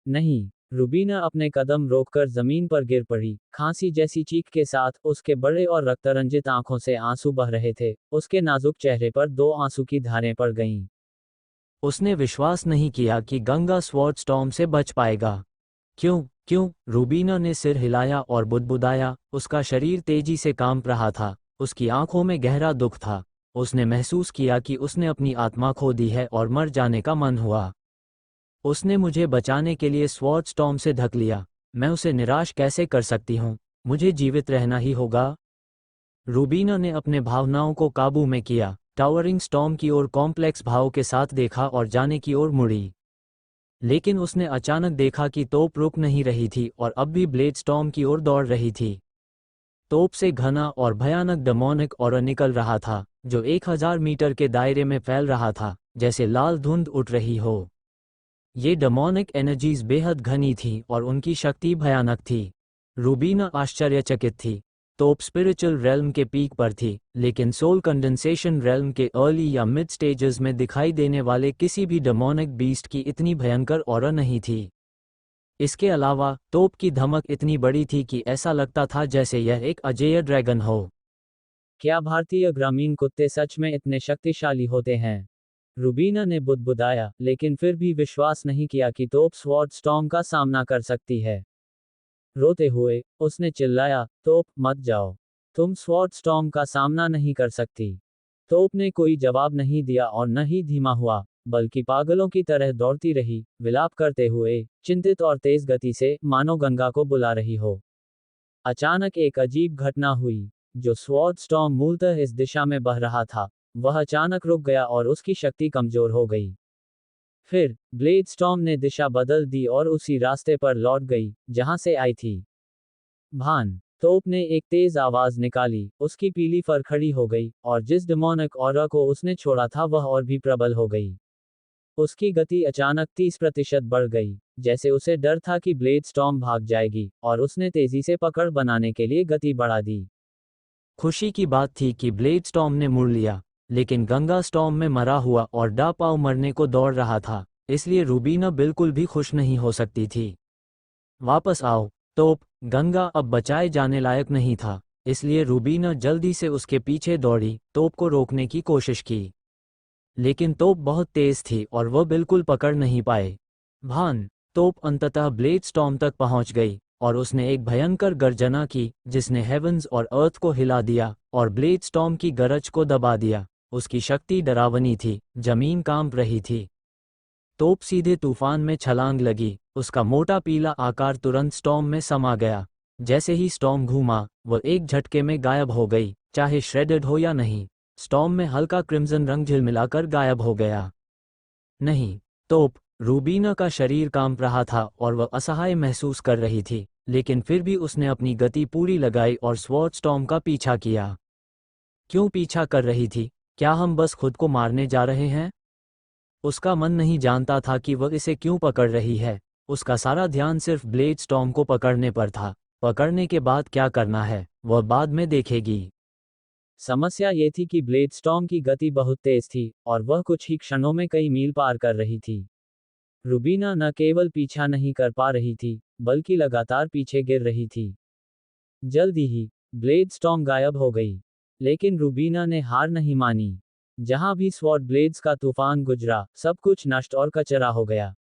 नहीं, रूबीना अपने कदम रोककर जमीन पर गिर पड़ी, खांसी जैसी चीख के साथ। उसके बड़े और रक्तरंजित आंखों से आंसू बह रहे थे, उसके नाजुक चेहरे पर 2 आंसू की धारें पड़ गईं। उसने विश्वास नहीं किया कि गंगा स्वॉर्ड स्टॉर्म से बच पाएगा। क्यों क्यों? रूबीना ने सिर हिलाया और बुदबुदाया। उसका शरीर तेजी से कांप रहा था, उसकी आंखों में गहरा दुख था। उसने महसूस किया कि उसने अपनी आत्मा खो दी है और मर जाने का मन हुआ। उसने मुझे बचाने के लिए स्वॉर्ड स्टॉर्म से ढक लिया। मैं उसे निराश कैसे कर सकती हूँ? मुझे जीवित रहना ही होगा। रूबीना ने अपने भावनाओं को काबू में किया, टावरिंग स्टॉर्म की ओर कॉम्प्लेक्स भाव के साथ देखा और जाने की ओर मुड़ी। लेकिन उसने अचानक देखा कि तोप रुक नहीं रही थी और अब भी ब्लेड स्टॉर्म की ओर दौड़ रही थी। तोप से घना और भयानक डेमोनिक ऑरा निकल रहा था, जो 1000 मीटर के दायरे में फैल रहा था, जैसे लाल धुंध उठ रही हो। ये डेमोनिक एनर्जीज बेहद घनी थीं और उनकी शक्ति भयानक थी। रूबीना आश्चर्यचकित थी। तोप स्पिरिचुअल रेल्म के पीक पर थी, लेकिन सोल कंडेंसेशन रेल्म के अर्ली या मिड स्टेजेस में दिखाई देने वाले किसी भी डेमोनिक बीस्ट की इतनी भयंकर ऑरा नहीं थी। इसके अलावा, तोप की धमक इतनी बड़ी थी कि ऐसा लगता था जैसे यह एक अजेय ड्रैगन हो। क्या भारतीय ग्रामीण कुत्ते सच में इतने शक्तिशाली होते हैं? रूबीना ने बुदबुदाया, लेकिन फिर भी विश्वास नहीं किया कि तोप स्वॉर्ड स्टॉर्म का सामना कर सकती है। रोते हुए, उसने चिल्लाया, तोप, मत जाओ। तुम स्वॉर्ड स्टॉर्म का सामना नहीं कर सकती। तोप ने कोई जवाब नहीं दिया और न ही धीमा हुआ, बल्कि पागलों की तरह दौड़ती रही, विलाप करते हुए, चिंतित और तेज गति से, मानो गंगा को बुला रही हो। अचानक एक अजीब घटना हुई। जो स्वॉर्ड स्टॉर्म मूलतः इस दिशा में बह रहा था, वह अचानक रुक गया और उसकी शक्ति कमजोर हो गई। फिर, ब्लेड स्टॉर्म ने दिशा बदल दी और उसी रास्ते पर लौट गई, जहां से आई थी। भान, तोप ने एक तेज आवाज निकाली, उसकी पीली फर खड़ी हो गई, और जिस डेमोनिक ऑरा को उसने छोड़ा था वह और भी प्रबल हो गई। उसकी गति अचानक 30% बढ़ गई, जैसे उसे डर था कि ब्लेड स्टॉर्म भाग जाएगी, और उसने तेजी से पकड़ बनाने के लिए गति बढ़ा दी। खुशी की बात थी कि ब्लेड स्टॉर्म ने मुड़ लिया, लेकिन गंगा स्टॉर्म में मरा हुआ और डापाओ मरने को दौड़ रहा था, इसलिए रूबीना बिल्कुल भी खुश नहीं हो सकती थी। वापस आओ, तोप। गंगा अब बचाए जाने लायक नहीं था, इसलिए रूबीना जल्दी से उसके पीछे दौड़ी, तोप को रोकने की कोशिश की। लेकिन तोप बहुत तेज थी और वह बिल्कुल पकड़ नहीं पाए। भान, तोप अंततः ब्लेड स्टॉर्म तक पहुंच गई, और उसने एक भयंकर गर्जना की, जिसने हेवंस और अर्थ को हिला दिया, और ब्लेड स्टॉर्म की गरज को दबा दिया। उसकी शक्ति डरावनी थी, जमीन कांप रही थी। तोप सीधे तूफान में छलांग लगी, उसका मोटा पीला आकार तुरंत स्टॉर्म में समा गया। जैसे ही स्टॉर्म घूमा, वह एक झटके में गायब हो गई, चाहे श्रेडेड हो या नहीं। स्टॉर्म में हल्का क्रिम्सन रंग झिलमिलाकर गायब हो गया। नहीं, तोप। रूबीना का शरीर कांप रहा था और वह असहाय महसूस कर रही थी, लेकिन फिर भी उसने अपनी गति पूरी लगाई और स्वॉर्ड स्टॉर्म का पीछा किया। क्यों पीछा कर रही थी? क्या हम बस खुद को मारने जा रहे हैं? उसका मन नहीं जानता था कि वह इसे क्यों पकड़ रही है। उसका सारा ध्यान सिर्फ ब्लेड स्टॉर्म को पकड़ने पर था। पकड़ने के बाद क्या करना है, वह बाद में देखेगी। समस्या ये थी कि ब्लेड स्टॉर्म की गति बहुत तेज थी, और वह कुछ ही क्षणों में कई मील पार कर रही थी। रूबीना न केवल पीछा नहीं कर पा रही थी, बल्कि लगातार पीछे गिर रही थी। जल्दी ही, ब्लेड स्टॉर्म गायब हो गई। लेकिन रूबीना ने हार नहीं मानी। जहां भी स्वॉर्ड ब्लेड्स का तूफान गुजरा, सब कुछ नष्ट और कचरा हो गया।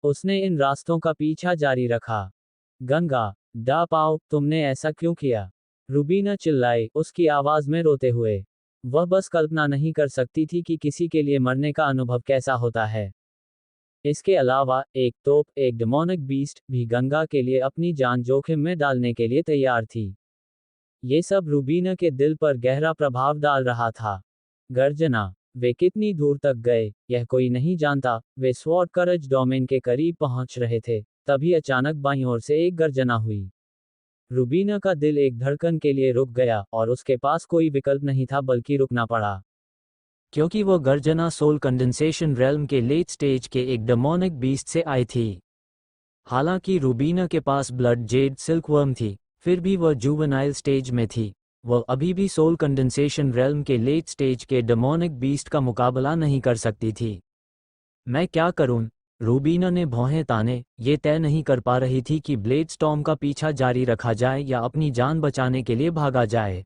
उसने इन रास्तों का पीछा जारी रखा। गंगा, डा पाओ, तुमने ऐसा क्यों किया? रूबीना चिल्लाई, उसकी आवाज में रोते हुए। वह बस कल्पना नहीं कर सकती थी कि किसी के लिए मरने का अनुभव कैसा होता है। इसके अलावा, एक तोप, एक डेमोनिक बीस्ट, भी गंगा के लिए अपनी जान जोखिम में डालने के लिए तैयार थी। ये सब रूबीना के दिल पर गहरा प्रभाव डाल रहा था। गर्जना। वे कितनी दूर तक गए, यह कोई नहीं जानता। वे स्वॉर्ड करज डोमेन के करीब पहुंच रहे थे, तभी अचानक बाईं ओर से एक गर्जना हुई। रूबीना का दिल एक धड़कन के लिए रुक गया और उसके पास कोई विकल्प नहीं था बल्कि रुकना पड़ा, क्योंकि वो गर्जना सोल कंडेंसेशन रेल्म के लेट स्टेज के एक डेमोनिक बीस्ट से आई थी। हालांकि रूबीना के पास ब्लड जेड सिल्कवर्म थी, फिर भी वह जुवेनाइल स्टेज में थी। वह अभी भी सोल कंडेंसेशन रेल्म के लेट स्टेज के डेमोनिक बीस्ट का मुकाबला नहीं कर सकती थी। मैं क्या करूं? रूबीना ने भौहें ताने, ये तय नहीं कर पा रही थी कि ब्लेड स्टॉर्म का पीछा जारी रखा जाए या अपनी जान बचाने के लिए भागा जाए।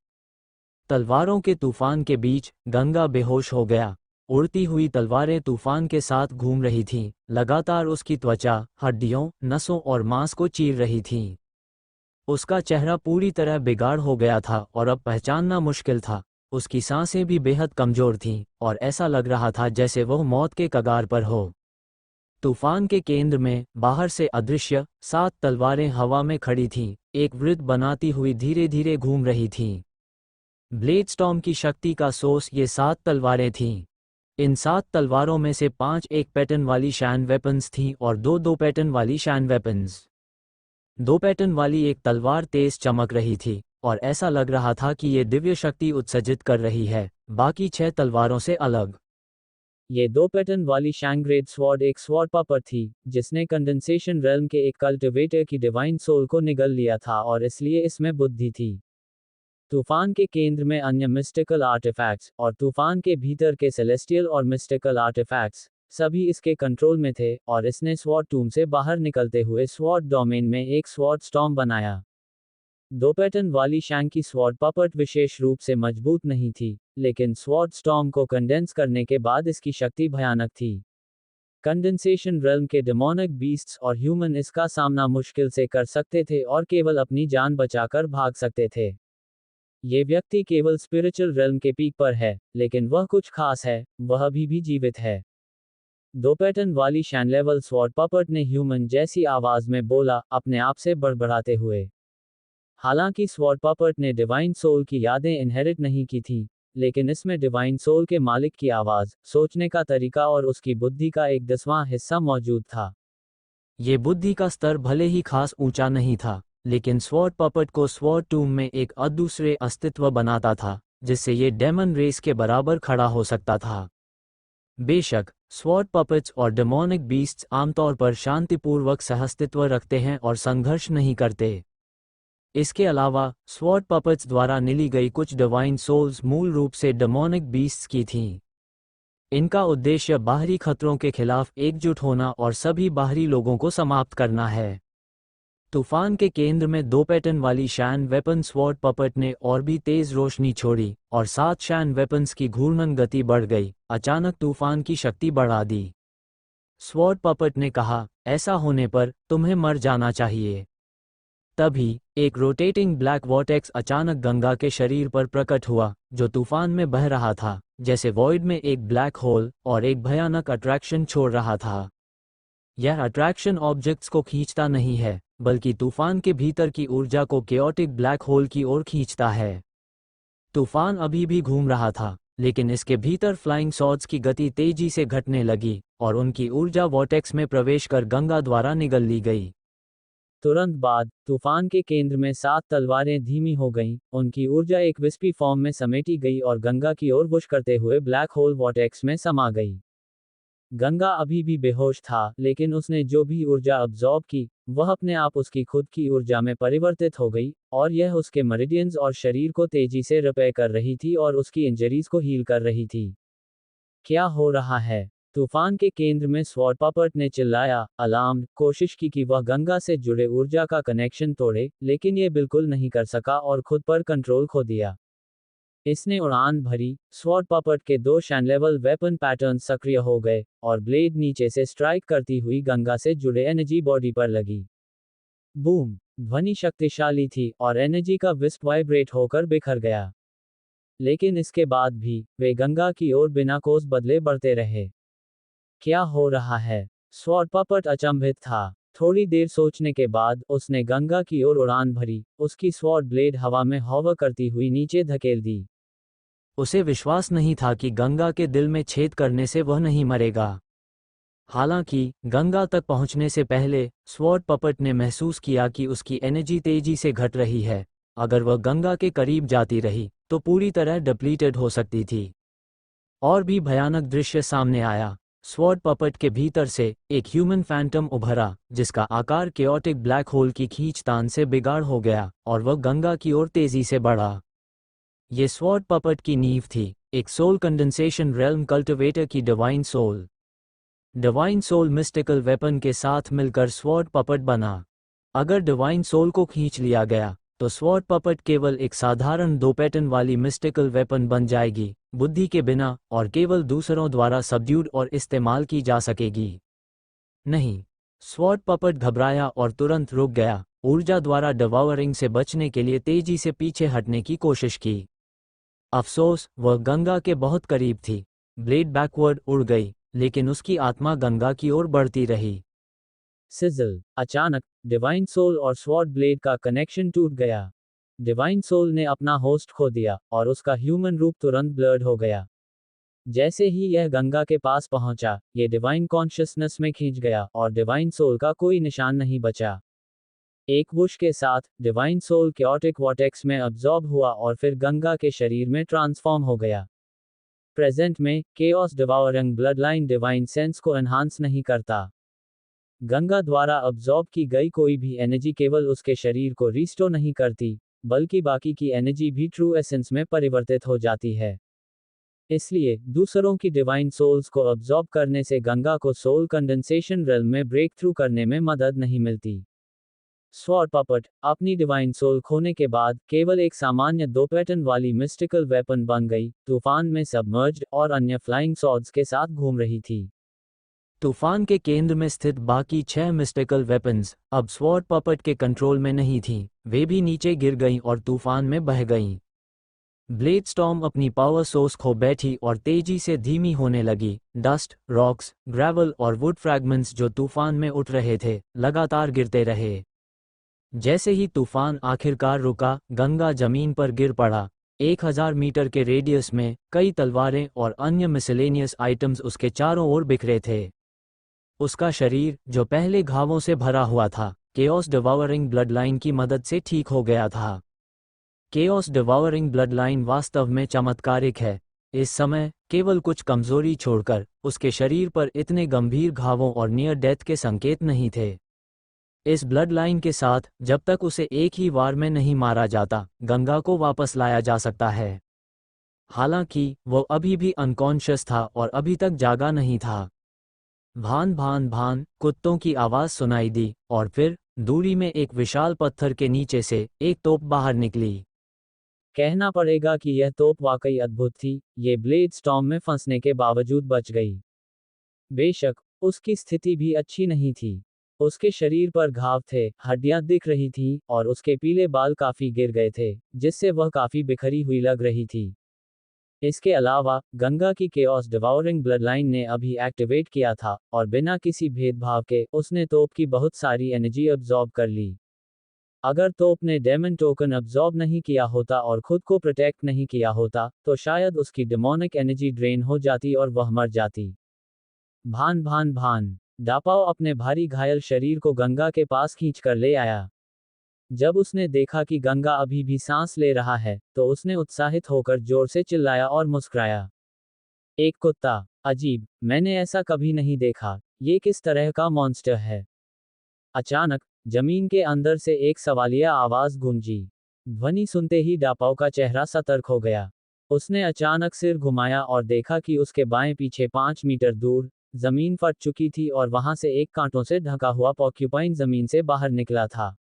तलवारों के तूफान के बीच गंगा बेहोश हो गया। उड़ती हुई तलवारें तूफान के साथ घूम रही थीं, लगातार उसकी त्वचा, हड्डियों, नसों और मांस को चीर रही थीं। उसका चेहरा पूरी तरह बिगाड़ हो गया था और अब पहचानना मुश्किल था। उसकी सांसें भी बेहद कमजोर थीं और ऐसा लग रहा था जैसे वह मौत के कगार पर हो। तूफान के केंद्र में, बाहर से अदृश्य, 7 तलवारें हवा में खड़ी थीं, एक वृत्त बनाती हुई धीरे धीरे घूम रही थीं। ब्लेड स्टॉर्म की शक्ति का सोर्स ये 7 तलवारें थीं। इन 7 तलवारों में से 5 एक पैटर्न वाली शैन वेपन्स थीं और 2 पैटर्न वाली शैन वेपन्स। 2 पैटर्न वाली एक तलवार तेज चमक रही थी और ऐसा लग रहा था कि ये दिव्य शक्ति उत्सर्जित कर रही है, बाकी 6 तलवारों से अलग। ये 2 पैटर्न वाली शैंग्रेड स्वॉर्ड एक स्वॉर्ड पापर थी, जिसने कंडेंसेशन रेल्म के एक कल्टिवेटर की डिवाइन सोल को निगल लिया था और इसलिए इसमें बुद्धि थी। तूफान के केंद्र में अन्य मिस्टिकल आर्टिफैक्ट्स और तूफान के भीतर के सेलेस्टियल और मिस्टिकल आर्टिफैक्ट्स सभी इसके कंट्रोल में थे और इसने स्वॉर्ड टूम से बाहर निकलते हुए स्वॉर्ड डोमेन में एक स्वॉर्ड स्टॉर्म बनाया। 2 पैटर्न वाली शैंग की स्वॉर्ड पपट विशेष रूप से मजबूत नहीं थी, लेकिन स्वॉर्ड स्टॉर्म को कंडेंस करने के बाद इसकी शक्ति भयानक थी। कंडेंसेशन रेल्म के डेमोनिक बीस्ट्स और ह्यूमन इसका सामना मुश्किल से कर सकते थे और केवल अपनी जान बचाकर भाग सकते थे। ये व्यक्ति केवल स्पिरिचुअल रेल्म के पीक पर है, लेकिन वह कुछ खास है, वह अभी भी जीवित है। 2 पैटर्न वाली शैन लेवल स्वॉर्ड पपट ने ह्यूमन जैसी आवाज में बोला, अपने आप से बड़बड़ाते हुए। हालांकि स्वॉर्ड पपट ने डिवाइन सोल की यादें इनहेरिट नहीं की थीं, लेकिन इसमें डिवाइन सोल के मालिक की आवाज, सोचने का तरीका और उसकी बुद्धि का एक 10वां हिस्सा मौजूद था। ये बुद्धि का स्तर भले ही खास ऊंचा नहीं था, लेकिन स्वॉर्ड पपट को स्वॉर्ड टूम में एक अदूसरे अस्तित्व बनाता था, जिससे ये डेमन रेस के बराबर खड़ा हो सकता था। बेशक, स्वॉर्ड पपट्स और डेमोनिक बीस्ट्स आमतौर पर शांतिपूर्वक सहअस्तित्व रखते हैं और संघर्ष नहीं करते। इसके अलावा, स्वॉर्ड पपट्स द्वारा निली गई कुछ डिवाइन सोल्स मूल रूप से डेमोनिक बीस्ट्स की थीं। इनका उद्देश्य बाहरी खतरों के खिलाफ एकजुट होना और सभी बाहरी लोगों को समाप्त करना है। तूफान के केंद्र में 2 पैटर्न वाली शैन वेपन स्वॉर्ड पपट ने और भी तेज रोशनी छोड़ी और 7 शैन वेपन्स की घूर्णन गति बढ़ गई, अचानक तूफान की शक्ति बढ़ा दी। स्वॉर्ड पपट ने कहा, ऐसा होने पर तुम्हें मर जाना चाहिए। तभी एक रोटेटिंग ब्लैक वॉर्टेक्स अचानक गंगा के शरीर पर प्रकट हुआ, जो तूफान में बह रहा था, जैसे वॉइड में एक ब्लैक होल, और एक भयानक अट्रैक्शन छोड़ रहा था। यह अट्रैक्शन ऑब्जेक्ट्स को खींचता नहीं है, बल्कि तूफान के भीतर की ऊर्जा को केओटिक ब्लैक होल की ओर खींचता है। तूफान अभी भी घूम रहा था, लेकिन इसके भीतर फ्लाइंग सॉर्ड्स की गति तेजी से घटने लगी और उनकी ऊर्जा वॉर्टेक्स में प्रवेश कर गंगा द्वारा निगल ली गई। तुरंत बाद, तूफान के केंद्र में 7 तलवारें धीमी हो गईं, उनकी ऊर्जा एक विस्पी फॉर्म में समेटी गई और गंगा की ओर वुश करते हुए ब्लैक होल वॉर्टेक्स में समा गई। गंगा अभी भी बेहोश था, लेकिन उसने जो भी ऊर्जा अब्जॉर्ब की, वह अपने आप उसकी खुद की ऊर्जा में परिवर्तित हो गई, और यह उसके मेरिडियंस और शरीर को तेजी से रिपेयर कर रही थी और उसकी इंजरीज को हील कर रही थी। क्या हो रहा है? तूफान के केंद्र में स्वॉर्ड पपट ने चिल्लाया, अलार्म, कोशिश की कि वह गंगा से जुड़े ऊर्जा का कनेक्शन तोड़े, लेकिन यह बिल्कुल नहीं कर सका और खुद पर कंट्रोल खो दिया। इसने उड़ान भरी, स्वॉर्ड पपट के 2 शैनलेवल वेपन पैटर्न सक्रिय हो गए, और ब्लेड नीचे से स्ट्राइक करती हुई गंगा से जुड़े एनर्जी बॉडी पर लगी। बूम! ध्वनि शक्तिशाली थी और एनर्जी का विस्प वाइब्रेट होकर बिखर गया। लेकिन इसके बाद भी, वे गंगा की ओर बिना कोस बदले बढ़ते रहे। क्या हो रहा है? स्वॉर्ड पपट अचंभित था। थोड़ी देर सोचने के बाद, उसने गंगा की ओर उड़ान भरी, उसकी स्वॉर्ड ब्लेड हवा में हॉवर करती हुई नीचे धकेल दी। उसे विश्वास नहीं था कि गंगा के दिल में छेद करने से वह नहीं मरेगा। हालांकि गंगा तक पहुंचने से पहले स्वॉर्ड पपट ने महसूस किया कि उसकी एनर्जी तेजी से घट रही है। अगर वह गंगा के करीब जाती रही तो पूरी तरह डिप्लीटेड हो सकती थी। और भी भयानक दृश्य सामने आया। स्वॉर्ड पपट के भीतर से एक ह्यूमन फैंटम उभरा जिसका आकार केओटिक ब्लैक होल की खींचतान से बिगाड़ हो गया और वह गंगा की ओर तेजी से बढ़ा। ये स्वॉर्ड पपट की नींव थी, एक सोल कंडेंसेशन रेल्म कल्टिवेटर की divine soul. Divine soul mystical weapon के साथ मिलकर स्वॉर्ड पपट बना। अगर डिवाइन सोल को खींच लिया गया तो स्वॉर्ड पपट केवल एक साधारण 2 पैटर्न वाली मिस्टिकल वेपन बन जाएगी, बुद्धि के बिना और केवल दूसरों द्वारा सबड्यूड और इस्तेमाल की जा सकेगी। नहीं, स्वॉर्ड पपट घबराया और तुरंत रुक गया, ऊर्जा द्वारा डिवावरिंग से बचने के लिए तेजी से पीछे हटने की कोशिश की। अफसोस, वह गंगा के बहुत करीब थी। ब्लेड बैकवर्ड उड़ गई, लेकिन उसकी आत्मा गंगा की ओर बढ़ती रही। सिजल, अचानक डिवाइन सोल और स्वॉर्ड ब्लेड का कनेक्शन टूट गया। डिवाइन सोल ने अपना होस्ट खो दिया और उसका ह्यूमन रूप तुरंत ब्लर्ड हो गया। जैसे ही यह गंगा के पास पहुंचा, ये डिवाइन कॉन्शियसनेस में खींच गया और डिवाइन सोल का कोई निशान नहीं बचा। एक वुश के साथ डिवाइन सोल केओटिक वॉर्टेक्स में अब्जॉर्ब हुआ और फिर गंगा के शरीर में ट्रांसफॉर्म हो गया। प्रेजेंट में केओस डिवावरिंग ब्लडलाइन डिवाइन सेंस को एनहांस नहीं करता। गंगा द्वारा अब्जॉर्ब की गई कोई भी एनर्जी केवल उसके शरीर को रिस्टोर नहीं करती, बल्कि बाकी की एनर्जी भी ट्रू एसेंस में परिवर्तित हो जाती है। इसलिए दूसरों की डिवाइन सोल्स को अब्जॉर्ब करने से गंगा को सोल कंडेंसेशन रेल्म में ब्रेक थ्रू करने में मदद नहीं मिलती। स्वॉर्ड पपट अपनी डिवाइन सोल खोने के बाद केवल एक सामान्य 2 पैटर्न वाली मिस्टिकल वेपन बन गई, तूफान में सबमर्ज्ड और अन्य फ्लाइंग सॉर्ड्स के साथ घूम रही थी। तूफान के केंद्र में स्थित बाकी 6 मिस्टिकल वेपन्स अब स्वॉर्ड पपट के कंट्रोल में नहीं थीं, वे भी नीचे गिर गईं और तूफान में बह गईं। ब्लेड स्टॉर्म अपनी पावर सोर्स खो बैठी और तेजी से धीमी होने लगी। डस्ट, रॉक्स, ग्रेवल और वुड फ्रैगमेंट्स जो तूफान में उठ रहे थे, लगातार गिरते रहे। जैसे ही तूफान आखिरकार रुका, गंगा जमीन पर गिर पड़ा। 1000 मीटर के रेडियस में कई तलवारें और अन्य मिसलेनियस आइटम्स उसके चारों ओर बिखरे थे। उसका शरीर, जो पहले घावों से भरा हुआ था, केओस डिवावरिंग ब्लडलाइन की मदद से ठीक हो गया था। केओस डिवावरिंग ब्लडलाइन वास्तव में चमत्कारिक है। इस समय केवल कुछ कमजोरी छोड़कर उसके शरीर पर इतने गंभीर घावों और नियर डेथ के संकेत नहीं थे। इस ब्लड लाइन के साथ जब तक उसे एक ही वार में नहीं मारा जाता, गंगा को वापस लाया जा सकता है। हालांकि वो अभी भी अनकॉन्शियस था और अभी तक जागा नहीं था। भान भान भान कुत्तों की आवाज सुनाई दी और फिर दूरी में एक विशाल पत्थर के नीचे से एक तोप बाहर निकली। कहना पड़ेगा कि यह तोप वाकई अद्भुत थी। ये ब्लेड स्टॉर्म में फंसने के बावजूद बच गई। बेशक उसकी स्थिति भी अच्छी नहीं थी। उसके शरीर पर घाव थे, हड्डियां दिख रही थीं और उसके पीले बाल काफी गिर गए थे, जिससे वह काफी बिखरी हुई लग रही थी। इसके अलावा गंगा की केओस डिवावरिंग ब्लडलाइन ने अभी एक्टिवेट किया था और बिना किसी भेदभाव के उसने तोप की बहुत सारी एनर्जी अब्जॉर्ब कर ली। अगर तोप ने डेमन टोकन अब्जॉर्ब नहीं किया होता और खुद को प्रोटेक्ट नहीं किया होता, तो शायद उसकी डिमोनिक एनर्जी ड्रेन हो जाती और वह मर जाती। भान भान भान डापाओ अपने भारी घायल शरीर को गंगा के पास खींच कर ले आया। जब उसने देखा कि गंगा अभी भी सांस ले रहा है, तो उसने उत्साहित होकर जोर से चिल्लाया और मुस्कुराया। एक कुत्ता, अजीब, मैंने ऐसा कभी नहीं देखा। ये किस तरह का मॉन्स्टर है? अचानक जमीन के अंदर से एक सवालिया आवाज गूंजी। ध्वनि सुनते ही डापाओ का चेहरा सतर्क हो गया। उसने अचानक सिर घुमाया और देखा कि उसके बाएं पीछे 5 मीटर दूर जमीन फट चुकी थी और वहां से एक कांटों से ढका हुआ पॉक्यूपाइन जमीन से बाहर निकला था।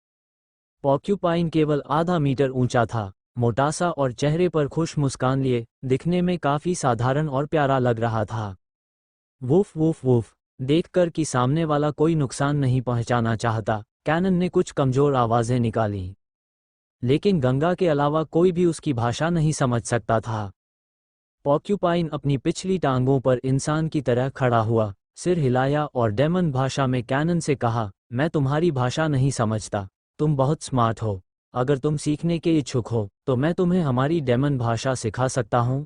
पॉक्यूपाइन केवल आधा मीटर ऊंचा था, मोटासा और चेहरे पर खुश मुस्कान लिए दिखने में काफी साधारण और प्यारा लग रहा था। वूफ वूफ वूफ देखकर कि सामने वाला कोई नुकसान नहीं पहुंचाना चाहता, कैनन ने कुछ कमजोर आवाजें निकाली। लेकिन गंगा के अलावा कोई भी उसकी भाषा नहीं समझ सकता था। पॉक्यूपाइन अपनी पिछली टांगों पर इंसान की तरह खड़ा हुआ, सिर हिलाया और डेमन भाषा में कैनन से कहा, मैं तुम्हारी भाषा नहीं समझता, तुम बहुत स्मार्ट हो। अगर तुम सीखने के इच्छुक हो, तो मैं तुम्हें हमारी डेमन भाषा सिखा सकता हूँ।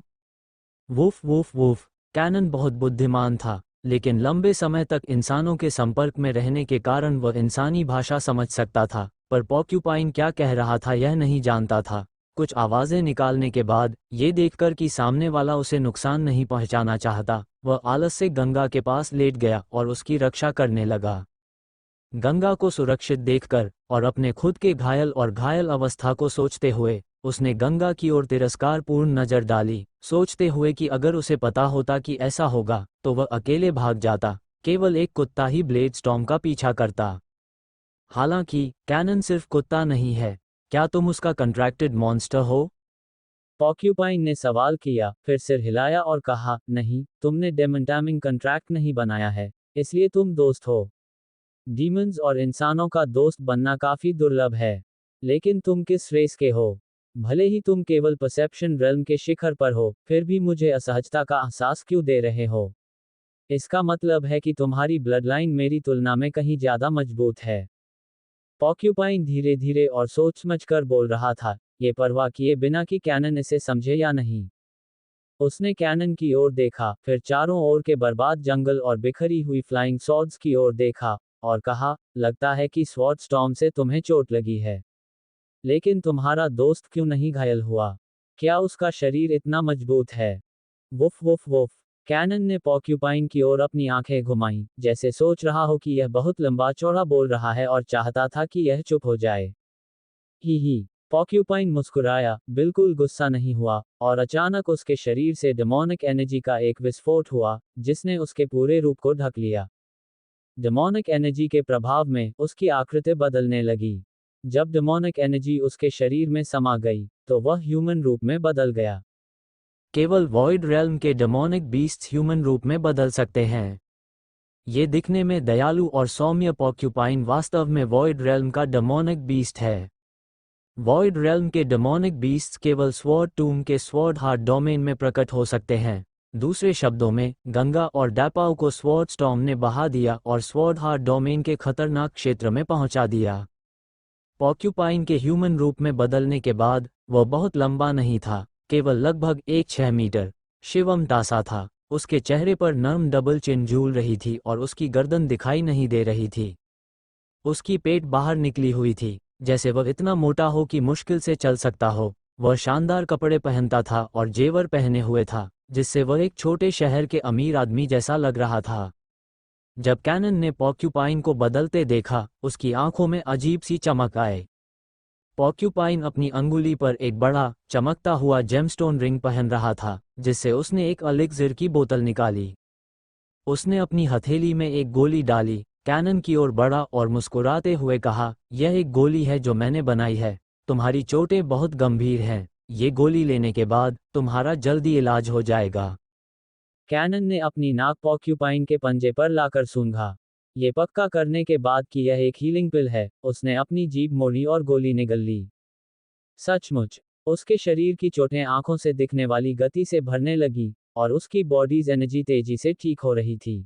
वूफ वूफ वूफ कैनन बहुत बुद्धिमान था, लेकिन लंबे समय तक इंसानों के संपर्क में रहने के कारण वह इंसानी भाषा समझ सकता था, पर पॉर्क्यूपाइन क्या कह रहा था यह नहीं जानता था। कुछ आवाज़ें निकालने के बाद, ये देखकर कि सामने वाला उसे नुकसान नहीं पहुंचाना चाहता, वह आलस से गंगा के पास लेट गया और उसकी रक्षा करने लगा। गंगा को सुरक्षित देखकर और अपने खुद के घायल अवस्था को सोचते हुए उसने गंगा की ओर तिरस्कारपूर्ण नज़र डाली, सोचते हुए कि अगर उसे पता होता कि ऐसा होगा तो वह अकेले भाग जाता, केवल एक कुत्ता ही ब्लेड स्टॉर्म का पीछा करता। हालांकि कैनन सिर्फ कुत्ता नहीं है, क्या तुम उसका कंट्रैक्टेड मॉन्स्टर हो? पॉर्क्यूपाइन ने सवाल किया, फिर सिर हिलाया और कहा, नहीं, तुमने डेमन कंट्रैक्ट नहीं बनाया है, इसलिए तुम दोस्त हो। डीमंस और इंसानों का दोस्त बनना काफी दुर्लभ है। लेकिन तुम किस रेस के हो? भले ही तुम केवल परसेप्शन रेल्म के शिखर पर हो, फिर भी मुझे असहजता का एहसास क्यों दे रहे हो? इसका मतलब है कि तुम्हारी ब्लडलाइन मेरी तुलना में कहीं ज्यादा मजबूत है। पॉर्क्यूपाइन धीरे धीरे और सोच समझकर बोल रहा था, ये परवाह किए बिना कि कैनन इसे समझे या नहीं। उसने कैनन की ओर देखा, फिर चारों ओर के बर्बाद जंगल और बिखरी हुई फ्लाइंग स्वॉर्ड्स की ओर देखा, और कहा, लगता है कि स्वॉर्ड स्टॉर्म से तुम्हें चोट लगी है। लेकिन तुम्हारा दोस्त क्यों नहीं घायल हुआ? क्या उसका शरीर इतना मजबूत है? Woof woof woof. कैनन ने पॉर्क्यूपाइन की ओर अपनी आंखें घुमाईं, जैसे सोच रहा हो कि यह बहुत लंबा चौड़ा बोल रहा है और चाहता था कि यह चुप हो जाए। ही। पॉर्क्यूपाइन मुस्कुराया, बिल्कुल गुस्सा नहीं हुआ, और अचानक उसके शरीर से डेमोनिक एनर्जी का एक विस्फोट हुआ, जिसने उसके पूरे रूप को ढक लिया। डेमोनिक एनर्जी के प्रभाव में उसकी आकृति बदलने लगी। जब डेमोनिक एनर्जी उसके शरीर में समा गई, तो वह ह्यूमन रूप में बदल गया। केवल वॉइड रेल्म के डेमोनिक बीस्ट्स ह्यूमन रूप में बदल सकते हैं। ये दिखने में दयालु और सौम्य पॉर्क्यूपाइन वास्तव में वॉइड रेल्म का डेमोनिक बीस्ट है। वॉइड रेल्म के डेमोनिक बीस्ट्स केवल स्वॉर्ड टूम के स्वॉर्ड हार्ट डोमेन में प्रकट हो सकते हैं। दूसरे शब्दों में, गंगा और डैपाओ को स्वॉर्ड स्टॉर्म ने बहा दिया और स्वॉर्ड हार्ट डोमेन के खतरनाक क्षेत्र में पहुंचा दिया। पॉर्क्यूपाइन के ह्यूमन रूप में बदलने के बाद वह बहुत लंबा नहीं था, केवल लगभग 1.6 मीटर। शिवम टासा था, उसके चेहरे पर नर्म डबल चिन झूल रही थी और उसकी गर्दन दिखाई नहीं दे रही थी। उसकी पेट बाहर निकली हुई थी, जैसे वह इतना मोटा हो कि मुश्किल से चल सकता हो। वह शानदार कपड़े पहनता था और जेवर पहने हुए था, जिससे वह एक छोटे शहर के अमीर आदमी जैसा लग रहा था। जब कैनन ने पॉर्क्यूपाइन को बदलते देखा, उसकी आंखों में अजीब सी चमक आए। पॉर्क्यूपाइन अपनी अंगुली पर एक बड़ा, चमकता हुआ जेमस्टोन रिंग पहन रहा था, जिससे उसने एक एलिक्सिर की बोतल निकाली। उसने अपनी हथेली में एक गोली डाली, कैनन की ओर बढ़ा और मुस्कुराते हुए कहा, यह एक गोली है जो मैंने बनाई है। तुम्हारी चोटें बहुत गंभीर हैं, ये गोली लेने के बाद तुम्हारा जल्दी इलाज हो जाएगा। कैनन ने अपनी नाक पॉर्क्यूपाइन के पंजे पर लाकर सूंघा। ये पक्का करने के बाद कि यह एक हीलिंग पिल है, उसने अपनी जीभ मोड़ी और गोली निगल ली। सचमुच, उसके शरीर की चोटें आंखों से दिखने वाली गति से भरने लगी, और उसकी बॉडीज एनर्जी तेजी से ठीक हो रही थी।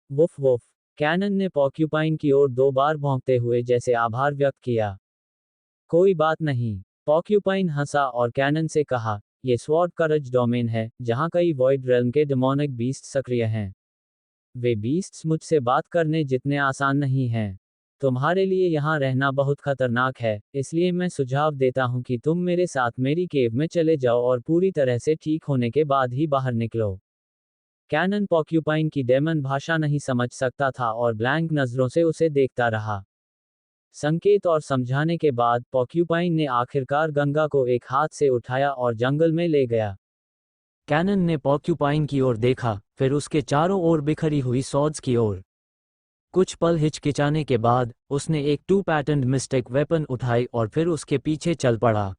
Woof woof. कैनन ने पॉर्क्यूपाइन की ओर 2 बार भौंकते हुए जैसे आभार व्यक्त किया। कोई बात नहीं। पॉर्क्यूपाइन हंसा और कैनन से कहा, ये स्वॉर्ड करज डोमेन है, जहां कई वॉइड रेल्म के डेमोनिक बीस्ट सक्रिय हैं। वे बीस्ट्स मुझसे बात करने जितने आसान नहीं हैं। तुम्हारे लिए यहाँ रहना बहुत खतरनाक है, इसलिए मैं सुझाव देता हूँ कि तुम मेरे साथ मेरी केव में चले जाओ और पूरी तरह से ठीक होने के बाद ही बाहर निकलो। कैनन पॉर्क्यूपाइन की डेमन भाषा नहीं समझ सकता था और ब्लैंक नजरों से उसे देखता रहा। संकेत और समझाने के बाद पॉर्क्यूपाइन ने आखिरकार गंगा को एक हाथ से उठाया और जंगल में ले गया। कैनन ने पॉर्क्यूपाइन की ओर देखा, फिर उसके चारों ओर बिखरी हुई सॉर्ड्स की ओर। कुछ पल हिचकिचाने के बाद उसने एक 2 पैटर्न्ड मिस्टिक वेपन उठाई और फिर उसके पीछे चल पड़ा।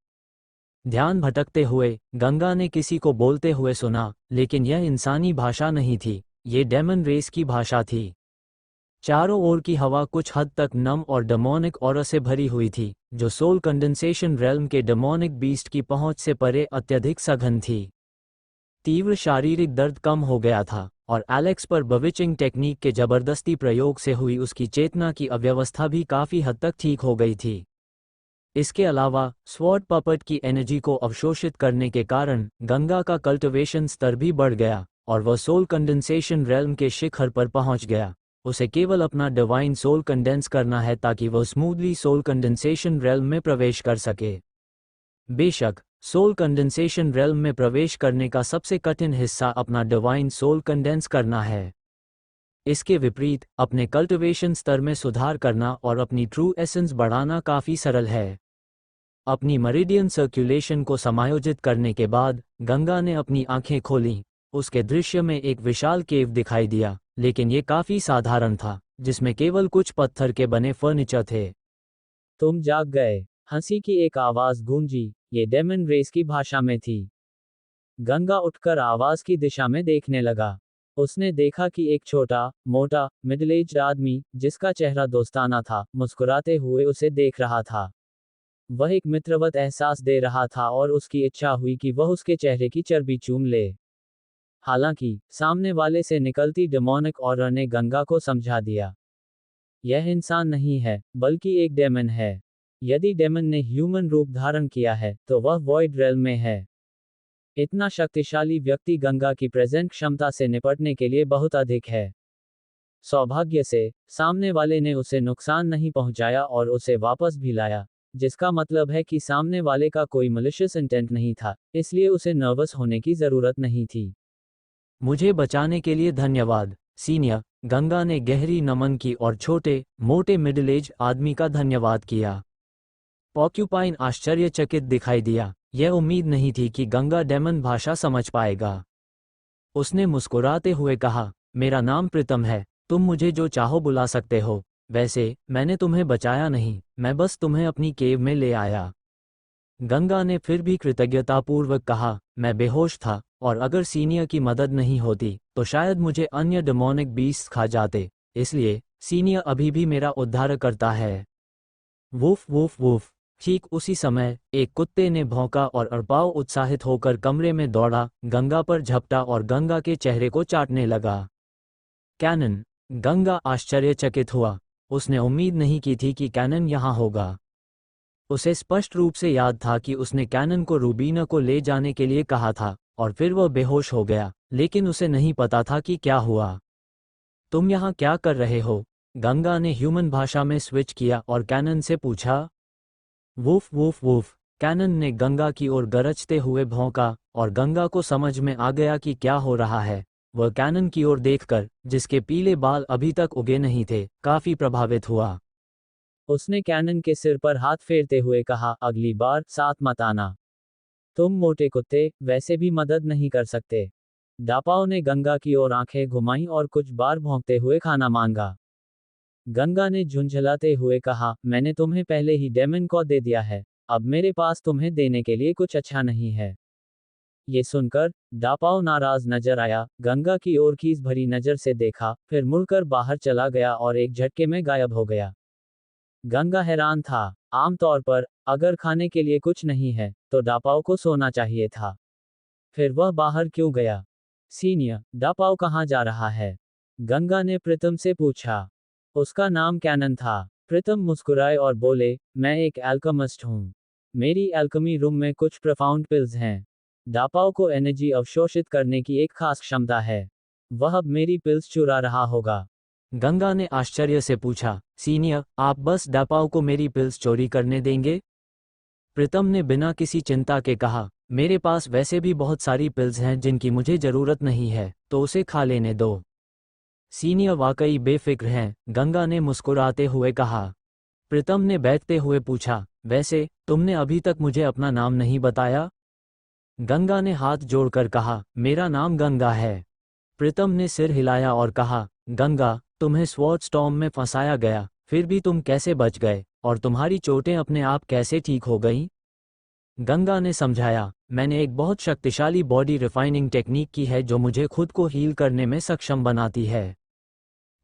ध्यान भटकते हुए गंगा ने किसी को बोलते हुए सुना, लेकिन यह इंसानी भाषा नहीं थी, ये डेमन रेस की भाषा थी। चारों ओर की हवा कुछ हद तक नम और डेमोनिक ऑरा से भरी हुई थी, जो सोल कंडेंसेशन रेल्म के डेमोनिक बीस्ट की पहुंच से परे अत्यधिक सघन थी। तीव्र शारीरिक दर्द कम हो गया था, और एलेक्स पर बविचिंग टेक्निक के जबरदस्ती प्रयोग से हुई उसकी चेतना की अव्यवस्था भी काफी हद तक ठीक हो गई थी। इसके अलावा स्वॉर्ड पपट की एनर्जी को अवशोषित करने के कारण गंगा का कल्टिवेशन स्तर भी बढ़ गया, और वह सोल कंडेंसेशन रेल्म के शिखर पर पहुंच गया। उसे केवल अपना डिवाइन सोल कंडेंस करना है ताकि वह स्मूथली सोल कंडेंसेशन रेल्म में प्रवेश कर सके। बेशक, सोल कंडेंसेशन रेल्म में प्रवेश करने का सबसे कठिन हिस्सा अपना डिवाइन सोल कंडेंस करना है। इसके विपरीत, अपने कल्टिवेशन स्तर में सुधार करना और अपनी ट्रू एसेंस बढ़ाना काफ़ी सरल है। अपनी मेरिडियन सर्कुलेशन को समायोजित करने के बाद गंगा ने अपनी आंखें खोलीं। उसके दृश्य में एक विशाल केव दिखाई दिया, लेकिन ये काफ़ी साधारण था, जिसमें केवल कुछ पत्थर के बने फर्नीचर थे। तुम जाग गए, हंसी की एक आवाज़ गूंजी। ये डेमन रेस की भाषा में थी। गंगा उठकर आवाज़ की दिशा में देखने लगा। उसने देखा कि एक छोटा, मोटा, मिडिल एज्ड आदमी, जिसका चेहरा दोस्ताना था, मुस्कुराते हुए उसे देख रहा था। वह एक मित्रवत एहसास दे रहा था और उसकी इच्छा हुई कि वह उसके चेहरे की चर्बी चूम ले। हालांकि, सामने वाले से निकलती डेमोनिक ऑरा ने गंगा को समझा दिया। यह इंसान नहीं है, बल्कि एक डेमन है। यदि डेमन ने ह्यूमन रूप धारण किया है, तो वह वॉइड रेल्म में है। इतना शक्तिशाली व्यक्ति गंगा की प्रेजेंट क्षमता से निपटने के लिए बहुत अधिक है। सौभाग्य से, सामने वाले ने उसे नुकसान नहीं पहुंचाया और उसे वापस भी लाया, जिसका मतलब है कि सामने वाले का कोई मलिशियस इंटेंट नहीं था, इसलिए उसे नर्वस होने की जरूरत नहीं थी। मुझे बचाने के लिए धन्यवाद, सीनियर। गंगा ने गहरी नमन की और छोटे, मोटे मिडिल एज आदमी का धन्यवाद किया। पॉक्यूपाइन आश्चर्यचकित दिखाई दिया। यह उम्मीद नहीं थी कि गंगा डेमन भाषा समझ पाएगा। उसने मुस्कुराते हुए कहा, मेरा नाम प्रीतम है, तुम मुझे जो चाहो बुला सकते हो। वैसे, मैंने तुम्हें बचाया नहीं, मैं बस तुम्हें अपनी केव में ले आया। गंगा ने फिर भी कृतज्ञतापूर्वक कहा, मैं बेहोश था, और अगर सीनियर की मदद नहीं होती, तो शायद मुझे अन्य डेमोनिक बीस्ट खा जाते, इसलिए, सीनियर अभी भी मेरा उद्धार करता है। Woof woof woof. ठीक उसी समय, एक कुत्ते ने भौंका और अरपाव उत्साहित होकर कमरे में दौड़ा, गंगा पर झपटा और गंगा के चेहरे को चाटने लगा। कैनन। गंगा आश्चर्यचकित हुआ। उसने उम्मीद नहीं की थी कि कैनन यहाँ होगा। उसे स्पष्ट रूप से याद था कि उसने कैनन को रूबीना को ले जाने के लिए कहा था, और फिर वह बेहोश हो गया, लेकिन उसे नहीं पता था कि क्या हुआ। तुम यहाँ क्या कर रहे हो? गंगा ने ह्यूमन भाषा में स्विच किया और कैनन से पूछा। Woof woof woof. कैनन ने गंगा की ओर गरजते हुए भौंका, और गंगा को समझ में आ गया कि क्या हो रहा है। वह कैनन की ओर देखकर, जिसके पीले बाल अभी तक उगे नहीं थे, काफी प्रभावित हुआ। उसने कैनन के सिर पर हाथ फेरते हुए कहा, अगली बार साथ मत आना। तुम मोटे कुत्ते, वैसे भी मदद नहीं कर सकते। डापाओ ने गंगा की ओर आंखें घुमाईं और कुछ बार भौंकते हुए खाना मांगा। गंगा ने झुंझलाते हुए कहा, मैंने तुम्हें पहले ही डेमन को दे दिया है, अब मेरे पास तुम्हें देने के लिए कुछ अच्छा नहीं है। ये सुनकर, डापाओ नाराज नजर आया, गंगा की ओर खीस भरी नजर से देखा, फिर मुड़कर बाहर चला गया और एक झटके में गायब हो गया। गंगा हैरान था। आमतौर पर, अगर खाने के लिए कुछ नहीं है, तो डापाओ को सोना चाहिए था। फिर वह बाहर क्यों गया? सीनियर, डापाओ कहाँ जा रहा है? गंगा ने प्रीतम से पूछा। उसका नाम कैनन था। प्रीतम मुस्कुराए और बोले, मैं एक एल्केमिस्ट हूँ। मेरी एल्केमी रूम में कुछ प्रोफाउंड पिल्स हैं। डापाओ को एनर्जी अवशोषित करने की एक खास क्षमता है। वह अब मेरी पिल्स चुरा रहा होगा। गंगा ने आश्चर्य से पूछा, सीनियर, आप बस डापाओ को मेरी पिल्स चोरी करने देंगे? प्रीतम ने बिना किसी चिंता के कहा, मेरे पास वैसे भी बहुत सारी पिल्स हैं जिनकी मुझे जरूरत नहीं है, तो उसे खा लेने दो। सीनियर वाकई बेफिक्र हैं, गंगा ने मुस्कुराते हुए कहा। प्रीतम ने बैठते हुए पूछा, वैसे, तुमने अभी तक मुझे अपना नाम नहीं बताया? गंगा ने हाथ जोड़कर कहा, मेरा नाम गंगा है। प्रीतम ने सिर हिलाया और कहा, गंगा, तुम्हें स्वॉर्ड स्टॉर्म में फंसाया गया, फिर भी तुम कैसे बच गए, और तुम्हारी चोटें अपने आप कैसे ठीक हो गईं? गंगा ने समझाया, मैंने एक बहुत शक्तिशाली बॉडी रिफाइनिंग टेक्निक की है जो मुझे खुद को हील करने में सक्षम बनाती है।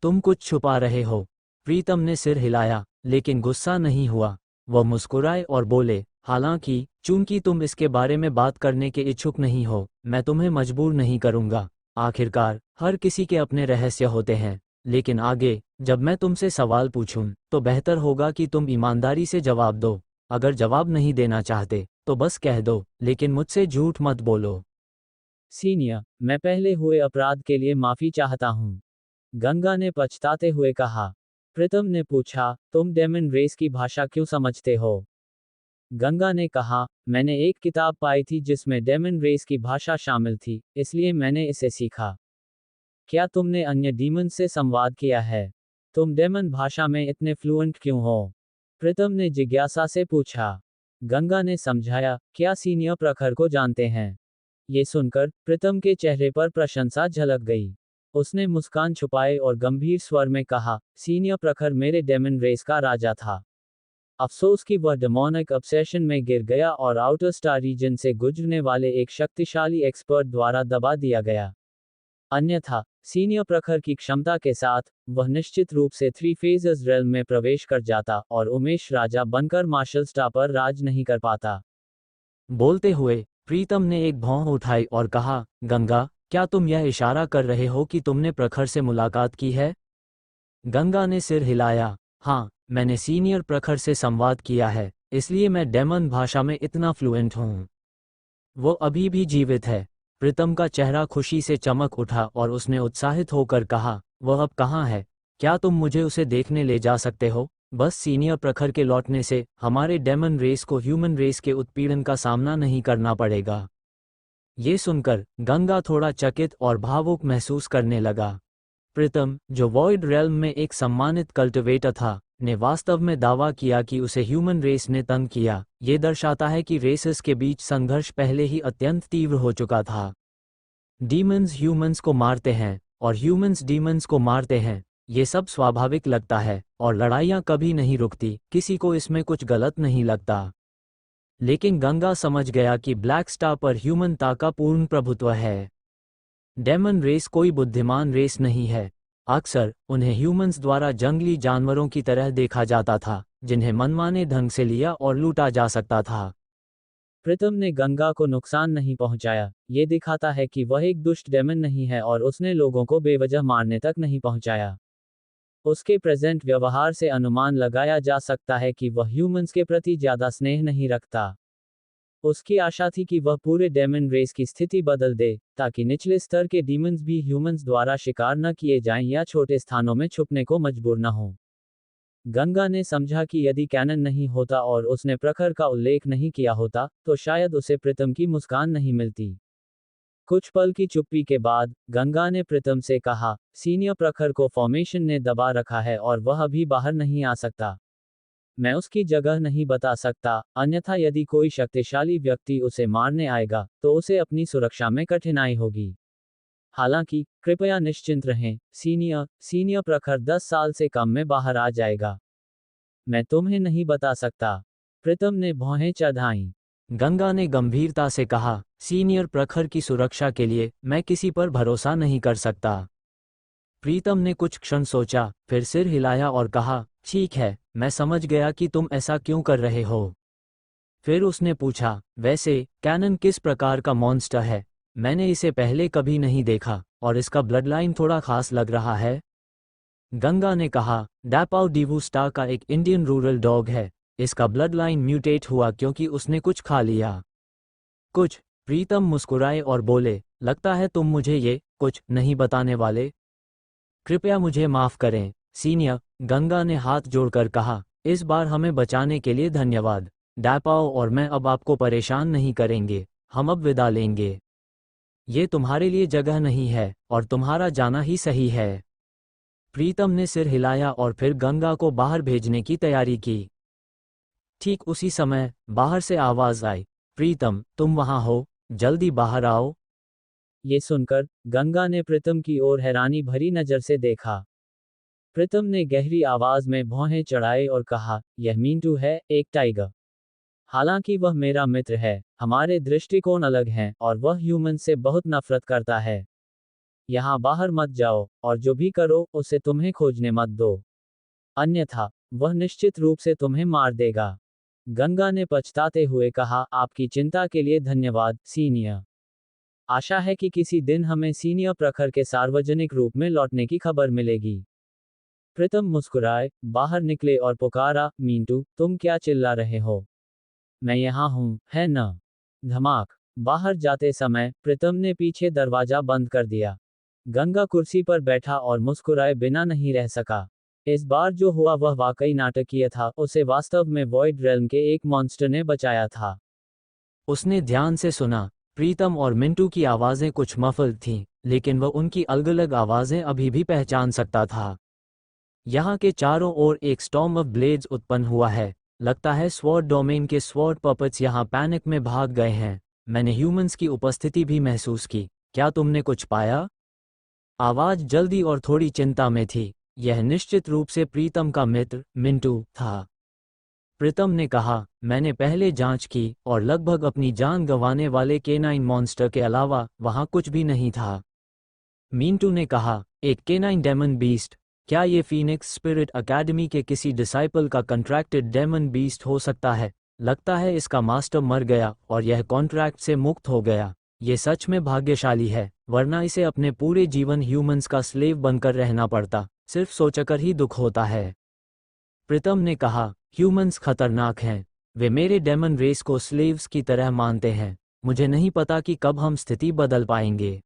तुम कुछ छुपा रहे हो? प्रीतम ने सिर हिलाया, लेकिन गुस्सा नहीं हुआ। वह मुस्कुराए और बोले, हालांकि, चूंकि तुम इसके बारे में बात करने के इच्छुक नहीं हो, मैं तुम्हें मजबूर नहीं करूंगा। आखिरकार, हर किसी के अपने रहस्य होते हैं, लेकिन आगे, जब मैं तुमसे सवाल पूछूं, तो बेहतर होगा कि तुम ईमानदारी से जवाब दो। अगर जवाब नहीं देना चाहते, तो बस कह दो, लेकिन मुझसे झूठ मत बोलो। सीनियर, मैं पहले हुए अपराध के लिए माफी चाहता हूँ, गंगा ने पछताते हुए कहा। प्रीतम ने पूछा, तुम डेमन रेस की भाषा क्यों समझते हो? गंगा ने कहा, मैंने एक किताब पाई थी जिसमें डेमन रेस की भाषा शामिल थी, इसलिए मैंने इसे सीखा। क्या तुमने अन्य डीमंस से संवाद किया है? तुम डेमन भाषा में इतने फ्लुएंट क्यों हो? प्रीतम ने जिज्ञासा से पूछा। गंगा ने समझाया, क्या सीनियर प्रखर को जानते हैं? ये सुनकर प्रीतम के चेहरे पर प्रशंसा झलक गई। उसने मुस्कान छुपाए और गंभीर स्वर में कहा, सीनियर प्रखर मेरे डेमन रेस का राजा था। अफसोस कि वह डेमोनिक ऑब्सेशन में गिर गया और आउटर स्टार रीजन से गुजरने वाले एक शक्तिशाली एक्सपर्ट द्वारा दबा दिया गया। अन्यथा, सीनियर प्रखर की क्षमता के साथ, वह निश्चित रूप से थ्री फेजेस रेल्म में प्रवेश कर जाता और उमेश राजा बनकर मार्शल स्टार पर राज नहीं कर पाता। बोलते हुए, प्रीतम ने एक भौं उठाई और कहा, गंगा, क्या तुम यह इशारा कर रहे हो कि तुमने प्रखर से मुलाकात की है? गंगा ने सिर हिलाया। हाँ, मैंने सीनियर प्रखर से संवाद किया है, इसलिए मैं डेमन भाषा में इतना फ्लुएंट हूँ। वो अभी भी जीवित है। प्रीतम का चेहरा खुशी से चमक उठा और उसने उत्साहित होकर कहा, वह अब कहाँ है? क्या तुम मुझे उसे देखने ले जा सकते हो? बस सीनियर प्रखर के लौटने से हमारे डेमन रेस को ह्यूमन रेस के उत्पीड़न का सामना नहीं करना पड़ेगा। ये सुनकर गंगा थोड़ा चकित और भावुक महसूस करने लगा। प्रीतम, जो वॉइड रेल्म में एक सम्मानित कल्टिवेटर था, ने वास्तव में दावा किया कि उसे ह्यूमन रेस ने तंग किया। ये दर्शाता है कि रेसेस के बीच संघर्ष पहले ही अत्यंत तीव्र हो चुका था। डीमंस ह्यूमंस को मारते हैं और ह्यूमंस डीमंस को मारते हैं, ये सब स्वाभाविक लगता है और लड़ाइयाँ कभी नहीं रुकती, किसी को इसमें कुछ गलत नहीं लगता। लेकिन गंगा समझ गया कि ब्लैक स्टार पर ह्यूमनता का पूर्ण प्रभुत्व है। डेमन रेस कोई बुद्धिमान रेस नहीं है। अक्सर उन्हें ह्यूमंस द्वारा जंगली जानवरों की तरह देखा जाता था, जिन्हें मनमाने ढंग से लिया और लूटा जा सकता था। प्रीतम ने गंगा को नुकसान नहीं पहुंचाया, ये दिखाता है कि वह एक दुष्ट डेमन नहीं है और उसने लोगों को बेवजह मारने तक नहीं पहुंचाया। उसके प्रेजेंट व्यवहार से अनुमान लगाया जा सकता है कि वह ह्यूमंस के प्रति ज्यादा स्नेह नहीं रखता। उसकी आशा थी कि वह पूरे डेमन रेस की स्थिति बदल दे, ताकि निचले स्तर के डीमंस भी ह्यूमंस द्वारा शिकार न किए जाएं या छोटे स्थानों में छुपने को मजबूर न हो। गंगा ने समझा कि यदि कैनन नहीं होता और उसने प्रखर का उल्लेख नहीं किया होता, तो शायद उसे प्रीतम की मुस्कान नहीं मिलती। कुछ पल की चुप्पी के बाद, गंगा ने प्रीतम से कहा, सीनियर प्रखर को फॉर्मेशन ने दबा रखा है और वह अभी बाहर नहीं आ सकता। मैं उसकी जगह नहीं बता सकता, अन्यथा यदि कोई शक्तिशाली व्यक्ति उसे मारने आएगा, तो उसे अपनी सुरक्षा में कठिनाई होगी। हालांकि, कृपया निश्चिंत रहें, सीनियर प्रखर 10 साल से कम में बाहर आ जाएगा। मैं तुम्हें नहीं बता सकता। प्रीतम ने भौहें चढ़ाईं। गंगा ने गंभीरता से कहा, सीनियर प्रखर की सुरक्षा के लिए मैं किसी पर भरोसा नहीं कर सकता। प्रीतम ने कुछ क्षण सोचा, फिर सिर हिलाया और कहा, ठीक है, मैं समझ गया कि तुम ऐसा क्यों कर रहे हो। फिर उसने पूछा, वैसे कैनन किस प्रकार का मॉन्स्टर है? मैंने इसे पहले कभी नहीं देखा और इसका ब्लडलाइन थोड़ा खास लग रहा है। गंगा ने कहा, डैपाउ डिवू स्टार का एक इंडियन रूरल डॉग है। इसका ब्लडलाइन म्यूटेट हुआ क्योंकि उसने कुछ खा लिया। कुछ? प्रीतम मुस्कुराए और बोले, लगता है तुम मुझे ये कुछ नहीं बताने वाले। कृपया मुझे माफ करें, सीनियर, गंगा ने हाथ जोड़कर कहा, इस बार हमें बचाने के लिए धन्यवाद। डैपाओ और मैं अब आपको परेशान नहीं करेंगे, हम अब विदा लेंगे। ये तुम्हारे लिए जगह नहीं है और तुम्हारा जाना ही सही है। प्रीतम ने सिर हिलाया और फिर गंगा को बाहर भेजने की तैयारी की। ठीक उसी समय बाहर से आवाज आई, प्रीतम, तुम वहां हो, जल्दी बाहर आओ। ये सुनकर गंगा ने प्रीतम की ओर हैरानी भरी नजर से देखा। प्रीतम ने गहरी आवाज में भौहें चढ़ाए और कहा, यह मींटू है, एक टाइगर। हालांकि वह मेरा मित्र है, हमारे दृष्टिकोण अलग हैं और वह ह्यूमन से बहुत नफरत करता है। यहाँ बाहर मत जाओ और जो भी करो उसे तुम्हें खोजने मत दो, अन्यथा वह निश्चित रूप से तुम्हें मार देगा। गंगा ने पछताते हुए कहा, आपकी चिंता के लिए धन्यवाद, सीनियर। आशा है कि किसी दिन हमें सीनियर प्रखर के सार्वजनिक रूप में लौटने की खबर मिलेगी। प्रीतम मुस्कुराए, बाहर निकले और पुकारा, मींटू, तुम क्या चिल्ला रहे हो? मैं यहाँ हूँ, है न? धमाक। बाहर जाते समय प्रीतम ने पीछे दरवाजा बंद कर दिया। गंगा कुर्सी पर बैठा और मुस्कुराए बिना नहीं रह सका। इस बार जो हुआ वह वाकई नाटकीय था, उसे वास्तव में वॉइड रेल्म के एक मॉन्स्टर ने बचाया था। उसने ध्यान से सुना। प्रीतम और मिंटू की आवाज़ें कुछ मफल थीं, लेकिन वह उनकी अलग-अलग आवाज़ें अभी भी पहचान सकता था। यहाँ के चारों ओर एक स्टॉर्म ऑफ ब्लेड्स उत्पन्न हुआ है। लगता है स्वॉर्ड डोमेन के स्वॉर्ड पपेट्स यहाँ पैनिक में भाग गए हैं। मैंने ह्यूमंस की उपस्थिति भी महसूस की। क्या तुमने कुछ पाया? आवाज़ जल्दी और थोड़ी चिंता में थी। यह निश्चित रूप से प्रीतम का मित्र मिंटू था। प्रीतम ने कहा, मैंने पहले जांच की और लगभग अपनी जान गंवाने वाले केनाइन मॉन्स्टर के अलावा वहां कुछ भी नहीं था। मिंटू ने कहा, एक केनाइन डेमन बीस्ट? क्या ये फीनिक्स स्पिरिट अकेडमी के किसी डिसाइपल का कंट्रैक्टेड डेमन बीस्ट हो सकता है? लगता है इसका मास्टर मर गया और यह कॉन्ट्रैक्ट से मुक्त हो गया। ये सच में भाग्यशाली है, वरना इसे अपने पूरे जीवन ह्यूमंस का स्लेव बनकर रहना पड़ता। सिर्फ सोचकर ही दुख होता है। प्रीतम ने कहा, ह्यूमंस खतरनाक हैं। वे मेरे डेमन रेस को स्लेव्स की तरह मानते हैं। मुझे नहीं पता कि कब हम स्थिति बदल पाएंगे।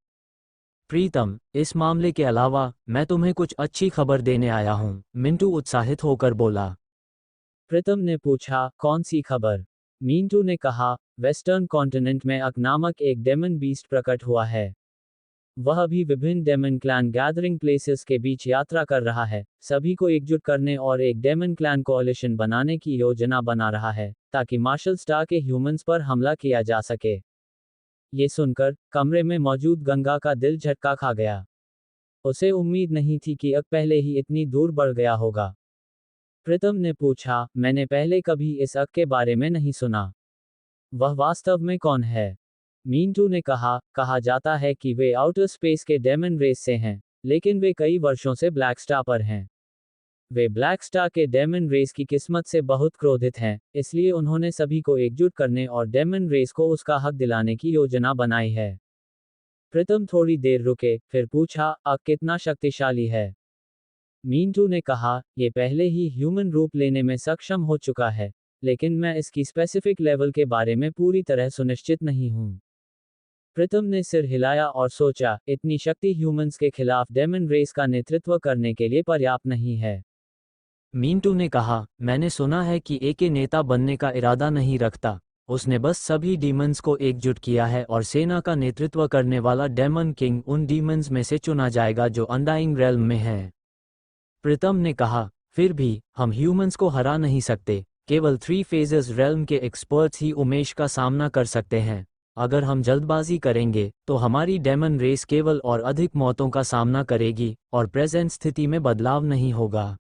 प्रीतम, इस मामले के अलावा मैं तुम्हें कुछ अच्छी खबर देने आया हूँ, मिंटू उत्साहित होकर बोला। प्रीतम ने पूछा, कौन सी खबर? मिंटू ने कहा, वेस्टर्न कॉन्टिनेंट में अक नामक एक डेमन बीस्ट प्रकट हुआ है। वह अभी विभिन्न डेमन क्लैन गैदरिंग प्लेसेस के बीच यात्रा कर रहा है, सभी को एकजुट करने और एक डेमन क्लैन कोalition बनाने की योजना बना रहा है, ताकि मार्शल स्टार के ह्यूमंस पर हमला किया जा सके। ये सुनकर कमरे में मौजूद गंगा का दिल झटका खा गया। उसे उम्मीद नहीं थी कि अक पहले ही इतनी दूर बढ़ गया होगा। प्रीतम ने पूछा, मैंने पहले कभी इस अक के बारे में नहीं सुना। वह वास्तव में कौन है? मिंटू ने कहा जाता है कि वे आउटर स्पेस के डेमन रेस से हैं, लेकिन वे कई वर्षों से ब्लैक स्टार पर हैं। वे ब्लैक स्टार के डेमन रेस की किस्मत से बहुत क्रोधित हैं, इसलिए उन्होंने सभी को एकजुट करने और डेमन रेस को उसका हक दिलाने की योजना बनाई है। प्रीतम थोड़ी देर रुके, फिर पूछा, अक कितना शक्तिशाली है? मिंटू ने कहा, ये पहले ही ह्यूमन रूप लेने में सक्षम हो चुका है, लेकिन मैं इसकी स्पेसिफिक लेवल के बारे में पूरी तरह सुनिश्चित नहीं हूँ। प्रीतम ने सिर हिलाया और सोचा, इतनी शक्ति ह्यूमंस के खिलाफ डेमन रेस का नेतृत्व करने के लिए पर्याप्त नहीं है। मिंटू ने कहा, मैंने सुना है कि एके नेता बनने का इरादा नहीं रखता। उसने बस सभी डीमंस को एकजुट किया है और सेना का नेतृत्व करने वाला डेमन किंग उन डीमंस में से चुना जाएगा जो अनडाइंग रेल्म में है। प्रीतम ने कहा, फिर भी हम ह्यूमंस को हरा नहीं सकते। केवल 3 फेजेस रेल्म के एक्सपर्ट्स ही उमेश का सामना कर सकते हैं। अगर हम जल्दबाजी करेंगे तो हमारी डेमन रेस केवल और अधिक मौतों का सामना करेगी और प्रेजेंट स्थिति में बदलाव नहीं होगा।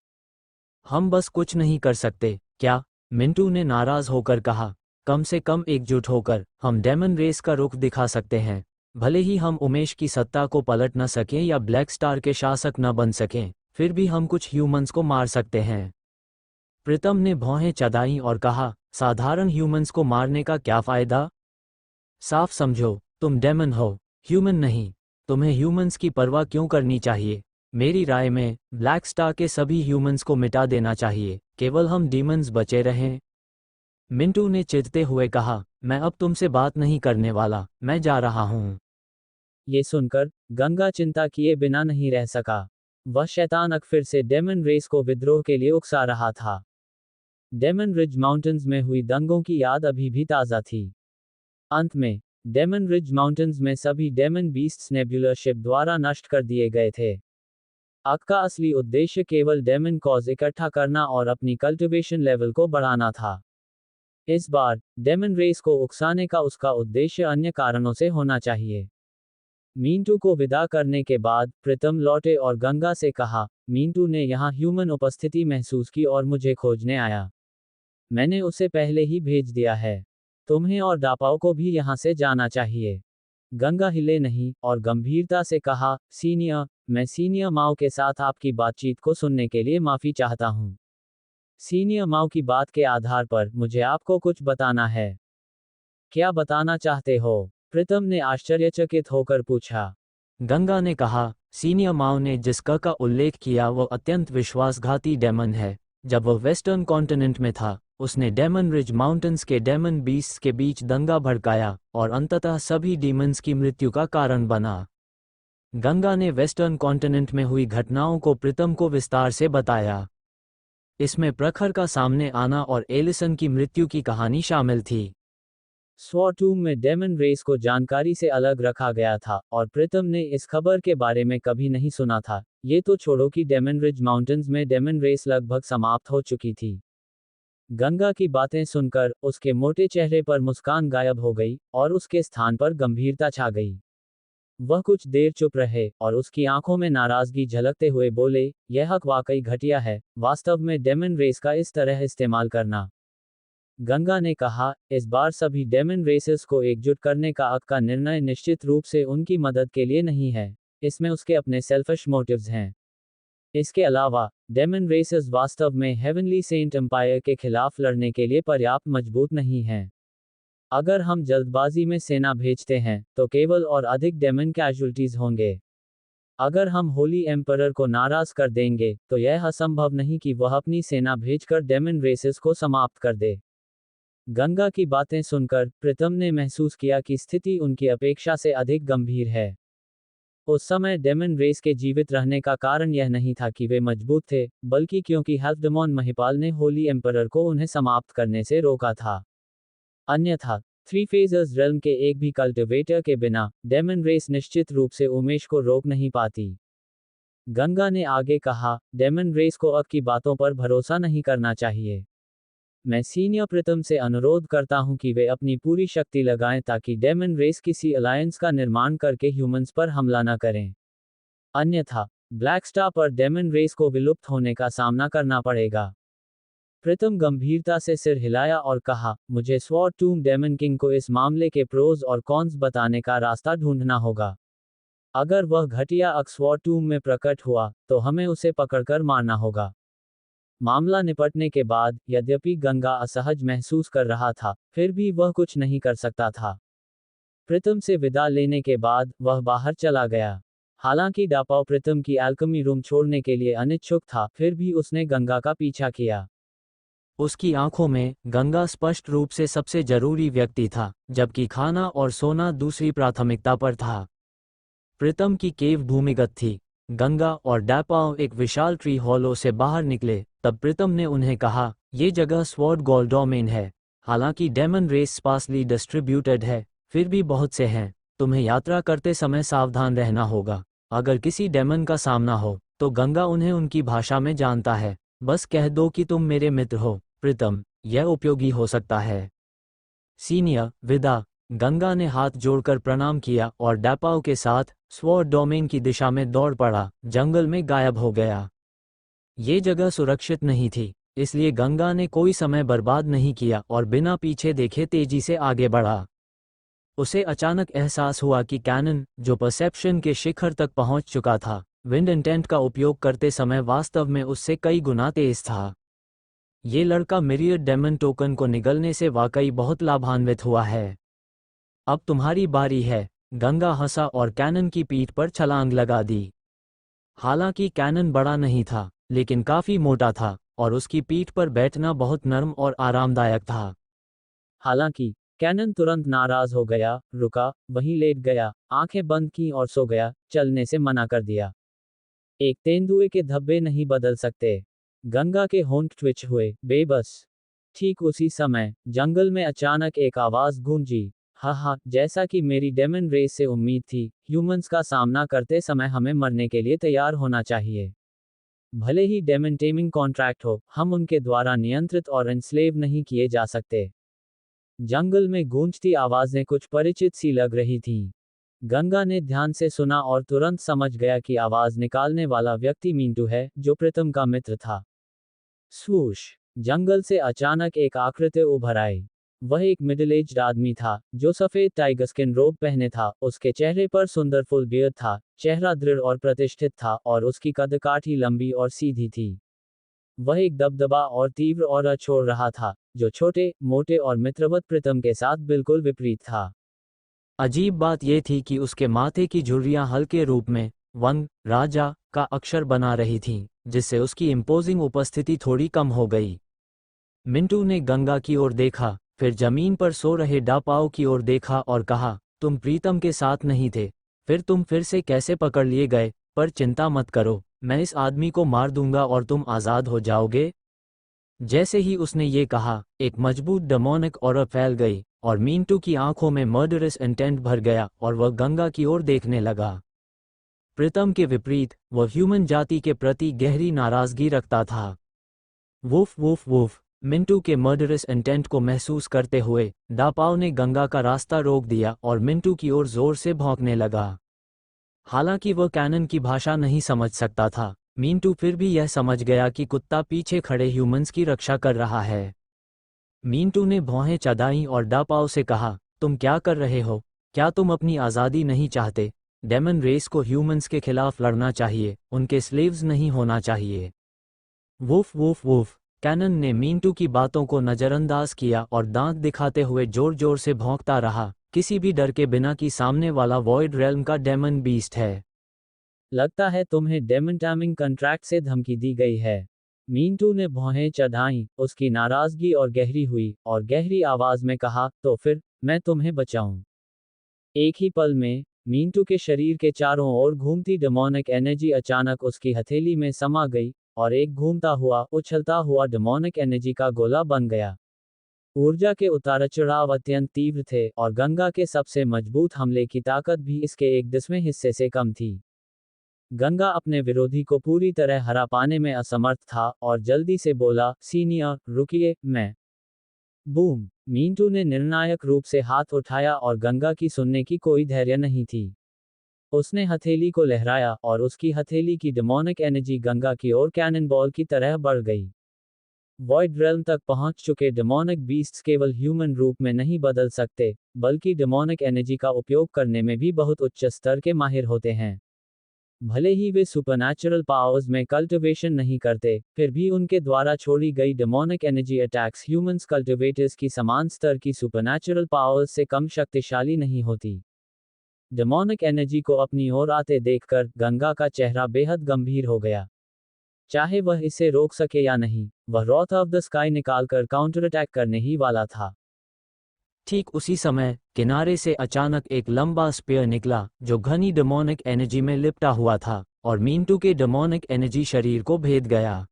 हम बस कुछ नहीं कर सकते क्या? मिंटू ने नाराज होकर कहा, कम से कम एकजुट होकर हम डेमन रेस का रुख दिखा सकते हैं। भले ही हम उमेश की सत्ता को पलट न सकें या ब्लैक स्टार के शासक न बन सकें, फिर भी हम कुछ ह्यूमंस को मार सकते हैं। प्रीतम ने भौहें चढ़ाई और कहा, साधारण ह्यूमंस को मारने का क्या फायदा? साफ समझो, तुम डेमन हो, ह्यूमन नहीं। तुम्हें ह्यूमंस की परवाह क्यों करनी चाहिए? मेरी राय में ब्लैक स्टार के सभी ह्यूमंस को मिटा देना चाहिए, केवल हम डीमंस बचे रहें। मिंटू ने चिढ़ते हुए कहा, मैं अब तुमसे बात नहीं करने वाला, मैं जा रहा हूँ। ये सुनकर गंगा चिंता किए बिना नहीं रह सका। वह शैतान अक फिर से डेमन रेस को विद्रोह के लिए उकसा रहा था। डेमन रिज माउंटेन्स में हुई दंगों की याद अभी भी ताज़ा थी। अंत में डेमन रिज माउंटेन्स में सभी डेमन बीस्ट्स नेब्युलर शिप द्वारा नष्ट कर दिए गए थे। अक का असली उद्देश्य केवल डेमन कॉज इकट्ठा करना और अपनी कल्टिवेशन लेवल को बढ़ाना था। इस बार डेमन रेस को उकसाने का उसका उद्देश्य अन्य कारणों से होना चाहिए। मिंटू को विदा करने के बाद प्रीतम लौटे और गंगा से कहा, मिंटू ने यहाँ ह्यूमन उपस्थिति महसूस की और मुझे खोजने आया। मैंने उसे पहले ही भेज दिया है। तुम्हें और डापाओ को भी यहाँ से जाना चाहिए। गंगा हिले नहीं और गंभीरता से कहा, सीनियर, मैं सीनियर माओ के साथ आपकी बातचीत को सुनने के लिए माफी चाहता हूँ। सीनियर माओ की बात के आधार पर मुझे आपको कुछ बताना है। क्या बताना चाहते हो? प्रीतम ने आश्चर्यचकित होकर पूछा। गंगा ने कहा, सीनियर माओ ने जिस का उल्लेख किया वह अत्यंत विश्वासघाती डेमन है। जब वह वेस्टर्न कॉन्टिनेंट में था उसने डेमन रिज माउंटेन्स के डेमन बीस्ट्स के बीच दंगा भड़काया और अंततः सभी डीमंस की मृत्यु का कारण बना। गंगा ने वेस्टर्न कॉन्टिनेंट में हुई घटनाओं को प्रीतम को विस्तार से बताया। इसमें प्रखर का सामने आना और एलिसन की मृत्यु की कहानी शामिल थी। स्वॉर्टूम में डेमन रेस को जानकारी से अलग रखा गया था और प्रीतम ने इस खबर के बारे में कभी नहीं सुना था। ये तो छोड़ो कि डेमन रिज माउंटेन्स में डेमन रेस लगभग समाप्त हो चुकी थी। गंगा की बातें सुनकर उसके मोटे चेहरे पर मुस्कान गायब हो गई और उसके स्थान पर गंभीरता छा गई। वह कुछ देर चुप रहे और उसकी आंखों में नाराजगी झलकते हुए बोले, यह हक वाकई घटिया है, वास्तव में डेमन रेस का इस तरह इस्तेमाल करना। गंगा ने कहा, इस बार सभी डेमन रेसेस को एकजुट करने का हक का निर्णय निश्चित रूप से उनकी मदद के लिए नहीं है, इसमें उसके अपने सेल्फिश मोटिव्स हैं। इसके अलावा डेमन रेसेस वास्तव में हेवनली सेंट एम्पायर के खिलाफ लड़ने के लिए पर्याप्त मजबूत नहीं हैं। अगर हम जल्दबाजी में सेना भेजते हैं तो केवल और अधिक डेमन कैजुअल्टीज होंगे। अगर हम होली एम्परर को नाराज कर देंगे तो यह असंभव नहीं कि वह अपनी सेना भेजकर डेमन रेसेस को समाप्त कर दे। गंगा की बातें सुनकर प्रीतम ने महसूस किया कि स्थिति उनकी अपेक्षा से अधिक गंभीर है। उस समय डेमन रेस के जीवित रहने का कारण यह नहीं था कि वे मजबूत थे, बल्कि क्योंकि हेल्फडेमॉन महिपाल ने होली एम्परर को उन्हें समाप्त करने से रोका था। अन्यथा थ्री फेजर्स रेल्म के एक भी कल्टिवेटर के बिना डेमन रेस निश्चित रूप से उमेश को रोक नहीं पाती। गंगा ने आगे कहा, डेमन रेस को अब की बातों पर भरोसा नहीं करना चाहिए। मैं सीनियर प्रीतम से अनुरोध करता हूं कि वे अपनी पूरी शक्ति लगाएं ताकि डेमन रेस किसी अलायंस का निर्माण करके ह्यूमंस पर हमला न करें। अन्यथा ब्लैक स्टार पर डेमन रेस को विलुप्त होने का सामना करना पड़ेगा। प्रीतम गंभीरता से सिर हिलाया और कहा, मुझे स्वॉर्टूम डेमन किंग को इस मामले के प्रोज और कॉन्स बताने का रास्ता ढूंढना होगा। अगर वह घटिया स्वॉर्टूम में प्रकट हुआ तो हमें उसे पकड़कर मारना होगा। मामला निपटने के बाद यद्यपि गंगा असहज महसूस कर रहा था, फिर भी वह कुछ नहीं कर सकता था। प्रीतम से विदा लेने के बाद वह बाहर चला गया। हालांकि डापाओ प्रीतम की एल्केमी रूम छोड़ने के लिए अनिच्छुक था, फिर भी उसने गंगा का पीछा किया। उसकी आंखों में गंगा स्पष्ट रूप से सबसे जरूरी व्यक्ति था, जबकि खाना और सोना दूसरी प्राथमिकता पर था। प्रीतम की केव भूमिगत थी। गंगा और डापाओ एक विशाल ट्री हॉलो से बाहर निकले, तब प्रीतम ने उन्हें कहा, ये जगह स्वॉर्ड गॉल डोमेन है। हालांकि डेमन रेस स्पार्सली डिस्ट्रीब्यूटेड है, फिर भी बहुत से हैं। तुम्हें यात्रा करते समय सावधान रहना होगा। अगर किसी डेमन का सामना हो तो गंगा उन्हें उनकी भाषा में जानता है। बस कह दो कि तुम मेरे मित्र हो। प्रीतम, यह उपयोगी हो सकता है। सीनियर, विदा। गंगा ने हाथ जोड़कर प्रणाम किया और डापाओ के साथ स्वॉर्ड डोमेन की दिशा में दौड़ पड़ा, जंगल में गायब हो गया। ये जगह सुरक्षित नहीं थी, इसलिए गंगा ने कोई समय बर्बाद नहीं किया और बिना पीछे देखे तेजी से आगे बढ़ा। उसे अचानक एहसास हुआ कि कैनन, जो परसेप्शन के शिखर तक पहुंच चुका था, विंड इंटेंट का उपयोग करते समय वास्तव में उससे कई गुना तेज था। ये लड़का मिरियड डेमन टोकन को निगलने से वाकई बहुत लाभान्वित हुआ है। अब तुम्हारी बारी है। गंगा हंसा और कैनन की पीठ पर छलांग लगा दी। हालांकि कैनन बड़ा नहीं था, लेकिन काफी मोटा था और उसकी पीठ पर बैठना बहुत नरम और आरामदायक था। हालांकि कैनन तुरंत नाराज हो गया, रुका, वहीं लेट गया, आंखें बंद की और सो गया, चलने से मना कर दिया। एक तेंदुए के धब्बे नहीं बदल सकते। गंगा के होंठ ट्विच हुए, बेबस। ठीक उसी समय जंगल में अचानक एक आवाज गूंजी, हा, जैसा कि मेरी डेमन रेस से उम्मीद थी, ह्यूमंस का सामना करते समय हमें मरने के लिए तैयार होना चाहिए। भले ही डेमन टेमिंग कॉन्ट्रैक्ट हो, हम उनके द्वारा नियंत्रित और एनस्लेव नहीं किए जा सकते। जंगल में गूंजती आवाजें कुछ परिचित सी लग रही थीं। गंगा ने ध्यान से सुना और तुरंत समझ गया कि आवाज निकालने वाला व्यक्ति मिंटू है, जो प्रीतम का मित्र था। स्वूश! जंगल से अचानक एक आकृति उभर आई। वह एक मिडिल एज्ड आदमी था, जो सफेद टाइगर स्किन रोब पहने था। उसके चेहरे पर सुंदर फुल बियर्ड था, चेहरा दृढ़ और प्रतिष्ठित था और उसकी कदकाठी लंबी और सीधी थी। वह एक दबदबा और तीव्र ऑरा छोड़ रहा था, जो छोटे, मोटे और मित्रवत प्रीतम के साथ बिल्कुल विपरीत था। अजीब बात यह थी कि उसके माथे की झुर्रियां हल्के रूप में वंग राजा का अक्षर बना रही थीं, जिससे उसकी इम्पोजिंग उपस्थिति थोड़ी कम हो गई। मिंटू ने गंगा की ओर देखा, फिर जमीन पर सो रहे डापाओ की ओर देखा और कहा, तुम प्रीतम के साथ नहीं थे, फिर तुम फिर से कैसे पकड़ लिए गए? पर चिंता मत करो, मैं इस आदमी को मार दूंगा और तुम आज़ाद हो जाओगे। जैसे ही उसने ये कहा, एक मजबूत डेमोनिक ऑरा फैल गई और मिंटू की आंखों में मर्डरस इंटेंट भर गया और वह गंगा की ओर देखने लगा। प्रीतम के विपरीत, वह ह्यूमन जाति के प्रति गहरी नाराजगी रखता था। वूफ वूफ वूफ, मिंटू के मर्डरस इंटेंट को महसूस करते हुए डापाओ ने गंगा का रास्ता रोक दिया और मिंटू की ओर जोर से भौंकने लगा। हालांकि वह कैनन की भाषा नहीं समझ सकता था, मिंटू फिर भी यह समझ गया कि कुत्ता पीछे खड़े ह्यूमंस की रक्षा कर रहा है। मिंटू ने भौहें चढ़ाईं और डापाओ से कहा, तुम क्या कर रहे हो? क्या तुम अपनी आज़ादी नहीं चाहते? डेमन रेस को ह्यूमंस के खिलाफ लड़ना चाहिए, उनके स्लेव्स नहीं होना चाहिए। वूफ वूफ वूफ, कैनन ने मिंटू की बातों को नज़रअंदाज किया और दांत दिखाते हुए जोर जोर से भौंकता रहा, किसी भी डर के बिना कि सामने वाला वॉइड रेल्म का डेमन बीस्ट है। लगता है तुम्हें डेमन टाइमिंग कॉन्ट्रैक्ट से धमकी दी गई है। मिंटू ने भौहें चढ़ाईं, उसकी नाराजगी और गहरी हुई और गहरी आवाज में कहा, तो फिर मैं तुम्हें बचाऊं। एक ही पल में मिंटू के शरीर के चारों ओर घूमती डेमोनिक एनर्जी अचानक उसकी हथेली में समा गई और एक घूमता हुआ उछलता हुआ डेमोनिक एनर्जी का गोला बन गया। ऊर्जा के उतार चढ़ाव अत्यंत तीव्र थे और गंगा के सबसे मजबूत हमले की ताकत भी इसके 1/10वें हिस्से से कम थी। गंगा अपने विरोधी को पूरी तरह हरा पाने में असमर्थ था और जल्दी से बोला, सीनियर, रुकिए, मैं। बूम! मिंटू ने निर्णायक रूप से हाथ उठाया और गंगा की सुनने की कोई धैर्य नहीं थी। उसने हथेली को लहराया और उसकी हथेली की डेमोनिक एनर्जी गंगा की ओर कैनन बॉल की तरह बढ़ गई। वॉइड रेल्म तक पहुंच चुके डेमोनिक बीस्ट्स केवल ह्यूमन रूप में नहीं बदल सकते, बल्कि डेमोनिक एनर्जी का उपयोग करने में भी बहुत उच्च स्तर के माहिर होते हैं। भले ही वे सुपरनैचुरल पावर्स में कल्टिवेशन नहीं करते, फिर भी उनके द्वारा छोड़ी गई demonic energy attacks humans cultivators की समान स्तर की सुपरनैचुरल पावर्स से कम शक्तिशाली नहीं होती। डेमोनिक एनर्जी को अपनी ओर आते देखकर गंगा का चेहरा बेहद गंभीर हो गया। चाहे वह इसे रोक सके या नहीं, वह रॉथ ऑफ द स्काई निकालकर काउंटर अटैक करने ही वाला था। ठीक उसी समय किनारे से अचानक एक लंबा स्पेयर निकला जो घनी डेमोनिक एनर्जी में लिपटा हुआ था और मिंटू के डेमोनिक एनर्जी शरीर को भेद गया।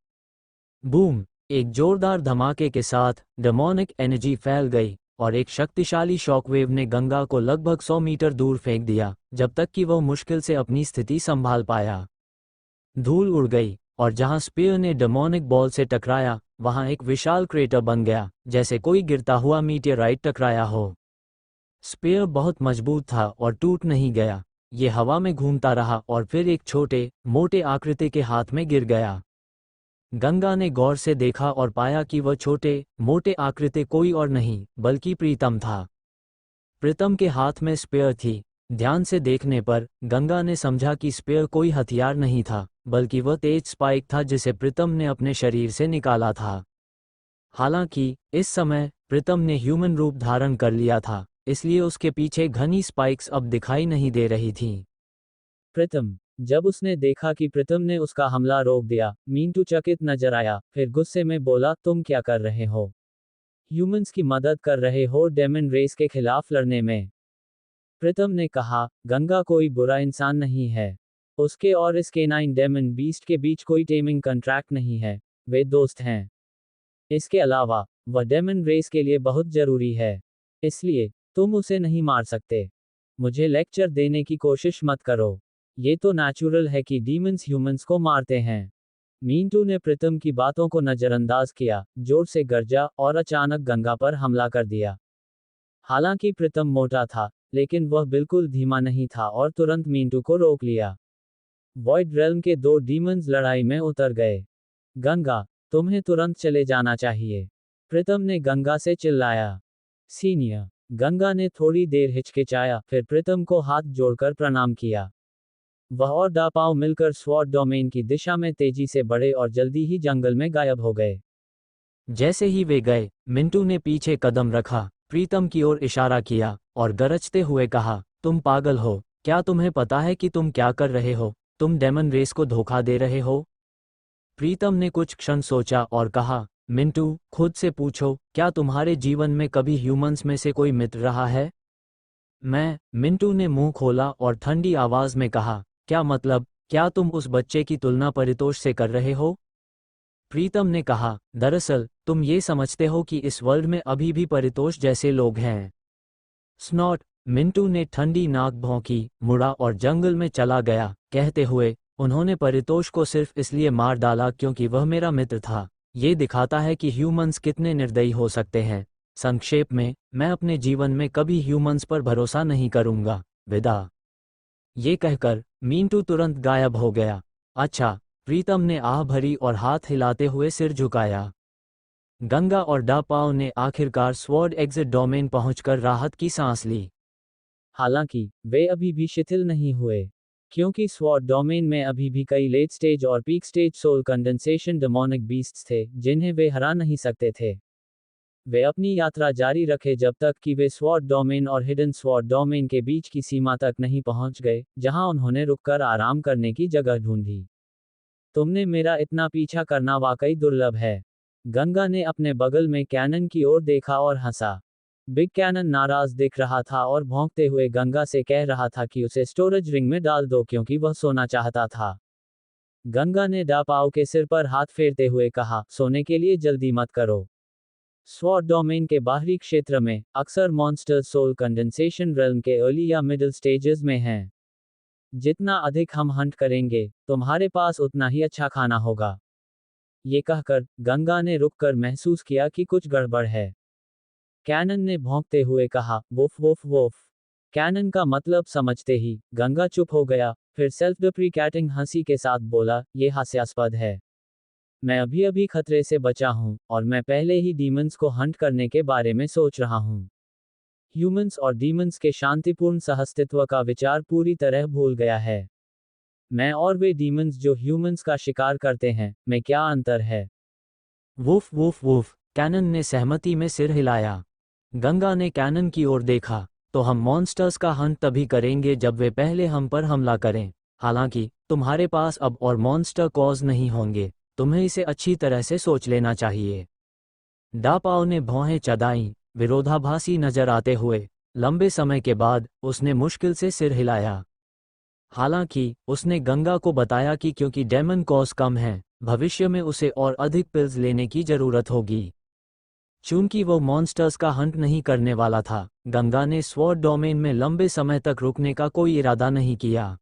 बूम! एक जोरदार धमाके के साथ डेमोनिक एनर्जी फैल गई और एक शक्तिशाली शॉकवेव ने गंगा को लगभग 100 मीटर दूर फेंक दिया, जब तक कि वह मुश्किल से अपनी स्थिति संभाल पाया। धूल उड़ गई और जहां स्पेयर ने डेमोनिक बॉल से टकराया, वहां एक विशाल क्रेटर बन गया, जैसे कोई गिरता हुआ मीटियोराइट टकराया हो। स्पेयर बहुत मजबूत था और टूट नहीं गया, ये हवा में घूमता रहा और फिर एक छोटे, मोटे आकृति के हाथ में गिर गया। गंगा ने गौर से देखा और पाया कि वह छोटे, मोटे आकृति कोई और नहीं, बल्कि प्रीतम था। प्रीतम के हाथ में स्पेयर थी। ध्यान से देखने पर गंगा ने समझा कि स्पेयर कोई हथियार नहीं था, बल्कि वह तेज स्पाइक था जिसे प्रीतम ने अपने शरीर से निकाला था। हालांकि इस समय प्रीतम ने ह्यूमन रूप धारण कर लिया था, इसलिए उसके पीछे घनी स्पाइक्स अब दिखाई नहीं दे रही थीं। प्रीतम, जब उसने देखा कि प्रीतम ने उसका हमला रोक दिया, मिंटू चकित नजर आया, फिर गुस्से में बोला, तुम क्या कर रहे हो? ह्यूमंस की मदद कर रहे हो डेमन रेस के खिलाफ लड़ने में? प्रीतम ने कहा, गंगा कोई बुरा इंसान नहीं है। उसके और इस केनाइन डेमन बीस्ट के बीच कोई टेमिंग कॉन्ट्रैक्ट नहीं है, वे दोस्त हैं। इसके अलावा वह डेमन रेस के लिए बहुत जरूरी है, इसलिए तुम उसे नहीं मार सकते। मुझे लेक्चर देने की कोशिश मत करो। ये तो नेचुरल है कि डीमंस ह्यूमंस को मारते हैं। मिंटू ने प्रीतम की बातों को नजरअंदाज किया, जोर से गरजा और अचानक गंगा पर हमला कर दिया। हालांकि प्रीतम मोटा था, लेकिन वह बिल्कुल धीमा नहीं था और तुरंत मिंटू को रोक लिया। वॉइड रेल्म के 2 डीमंस लड़ाई में उतर गए। गंगा, तुम्हें तुरंत चले जाना चाहिए, प्रीतम ने गंगा से चिल्लाया। सीनियर, गंगा ने थोड़ी देर हिचकिचाया, फिर प्रीतम को हाथ जोड़कर प्रणाम किया। वह और डापाओ मिलकर स्वॉर्ड डोमेन की दिशा में तेजी से बढ़े और जल्दी ही जंगल में गायब हो गए। जैसे ही वे गए, मिंटू ने पीछे कदम रखा, प्रीतम की ओर इशारा किया और गरजते हुए कहा, तुम पागल हो? क्या तुम्हें पता है कि तुम क्या कर रहे हो? तुम डेमन रेस को धोखा दे रहे हो। प्रीतम ने कुछ क्षण सोचा और कहा, मिंटू, खुद से पूछो, क्या तुम्हारे जीवन में कभी ह्यूमंस में से कोई मित्र रहा है? मिंटू ने मुंह खोला और ठंडी आवाज में कहा, क्या मतलब, क्या तुम उस बच्चे की तुलना परितोष से कर रहे हो? प्रीतम ने कहा, दरअसल, तुम ये समझते हो कि इस वर्ल्ड में अभी भी परितोष जैसे लोग हैं। स्नॉट, मिंटू ने ठंडी नाक भौंकी, मुड़ा और जंगल में चला गया, कहते हुए, उन्होंने परितोष को सिर्फ इसलिए मार डाला क्योंकि वह मेरा मित्र था। ये दिखाता है कि ह्यूमंस कितने निर्दयी हो सकते हैं। संक्षेप में, मैं अपने जीवन में कभी ह्यूमंस पर भरोसा नहीं करूंगा। विदा। ये कहकर मिंटू तुरंत गायब हो गया। अच्छा, प्रीतम ने आह भरी और हाथ हिलाते हुए सिर झुकाया। गंगा और डापाओ ने आखिरकार स्वॉर्ड एग्जिट डोमेन पहुंचकर राहत की सांस ली। हालांकि वे अभी भी शिथिल नहीं हुए, क्योंकि स्वॉर्ड डोमेन में अभी भी कई लेट स्टेज और peak stage soul condensation demonic beasts थे जिन्हें वे हरा नहीं सकते थे। वे अपनी यात्रा जारी रखे जब तक कि वे स्वॉर्ड डोमेन और हिडन स्वॉर्ड डोमेन के बीच की सीमा तक नहीं पहुंच गए, जहां उन्होंने रुककर आराम करने की जगह ढूंढी। तुमने मेरा इतना पीछा करना वाकई दुर्लभ है। गंगा ने अपने बगल में कैनन की ओर देखा और हंसा। बिग कैनन नाराज दिख रहा था और भौंकते हुए गंगा से कह रहा था कि उसे स्टोरेज रिंग में डाल दो क्योंकि वह सोना चाहता था। गंगा ने डापाओ के सिर पर हाथ फेरते हुए कहा, सोने के लिए जल्दी मत करो। स्वॉर्ड डोमेन के बाहरी क्षेत्र में, अक्सर मॉन्स्टर्स सोल कंडेंसेशन रेल्म के अर्ली या मिडिल स्टेजेस में हैं। जितना अधिक हम हंट करेंगे, तुम्हारे पास उतना ही अच्छा खाना होगा। ये कहकर, गंगा ने रुककर महसूस किया कि कुछ गड़बड़ है। कैनन ने भौंकते हुए कहा, वुफ वुफ वुफ। कैनन का मतलब समझते ही, गंगा चुप हो गया, फिर सेल्फ डिप्रिकेटिंग हंसी के साथ बोला, ये हास्यास्पद है। मैं अभी अभी खतरे से बचा हूं, और मैं पहले ही डीमंस को हंट करने के बारे में सोच रहा हूं। ह्यूमंस और डीमंस के शांतिपूर्ण सहअस्तित्व का विचार पूरी तरह भूल गया है। मैं और वे डीमंस जो ह्यूमंस का शिकार करते हैं, में क्या अंतर है? वुफ वुफ वुफ, कैनन ने सहमति में सिर हिलाया। गंगा ने कैनन की ओर देखा, तो हम मॉन्स्टर्स का हंट तभी करेंगे जब वे पहले हम पर हमला करें। हालांकि, तुम्हारे पास अब और मॉन्स्टर कॉज नहीं होंगे, तुम्हें इसे अच्छी तरह से सोच लेना चाहिए। डापाओ ने भौहें चढ़ाईं, विरोधाभासी नजर आते हुए। लंबे समय के बाद, उसने मुश्किल से सिर हिलाया। हालांकि, उसने गंगा को बताया कि क्योंकि डेमन कॉज कम है, भविष्य में उसे और अधिक पिल्स लेने की जरूरत होगी। चूंकि वो मॉन्स्टर्स का हंट नहीं करने वाला था, गंगा ने स्वॉर्ड डोमेन में लंबे समय तक रुकने का कोई इरादा नहीं किया।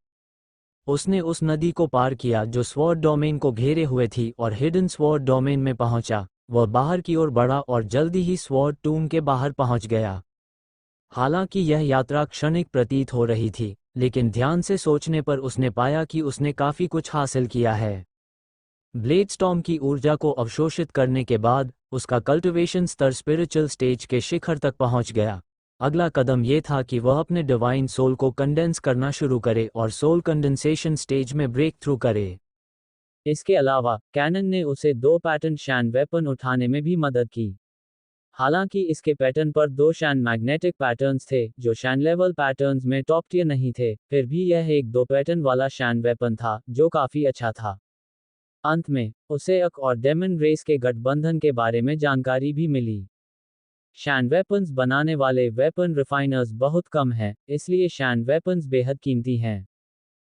उसने उस नदी को पार किया जो स्वॉर्ड डोमेन को घेरे हुए थी और हिडन स्वॉर्ड डोमेन में पहुंचा। वह बाहर की ओर बढ़ा और जल्दी ही स्वॉर्ड टूम के बाहर पहुंच गया। हालांकि यह यात्रा क्षणिक प्रतीत हो रही थी, लेकिन ध्यान से सोचने पर उसने पाया कि उसने काफी कुछ हासिल किया है। ब्लेडस्टॉर्म की ऊर्जा को अवशोषित करने के बाद, उसका कल्टिवेशन स्तर स्पिरिचुअल स्टेज के शिखर तक पहुंच गया। अगला कदम यह था कि वह अपने डिवाइन सोल को कंडेंस करना शुरू करे और सोल कंडेंसेशन स्टेज में ब्रेक थ्रू करे। इसके अलावा, कैनन ने उसे 2 पैटर्न शैन वेपन उठाने में भी मदद की। हालांकि इसके पैटर्न पर 2 शैन मैग्नेटिक पैटर्न्स थे, जो शैन लेवल पैटर्न्स में टॉप टियर नहीं थे, फिर भी यह एक 2 पैटर्न वाला शैन वेपन था, जो काफी अच्छा था। अंत में, उसे अक और डेमन रेस के गठबंधन के बारे में जानकारी भी मिली। शैन वेपन्स बनाने वाले वेपन रिफाइनर्स बहुत कम हैं, इसलिए शैन वेपन्स बेहद कीमती हैं।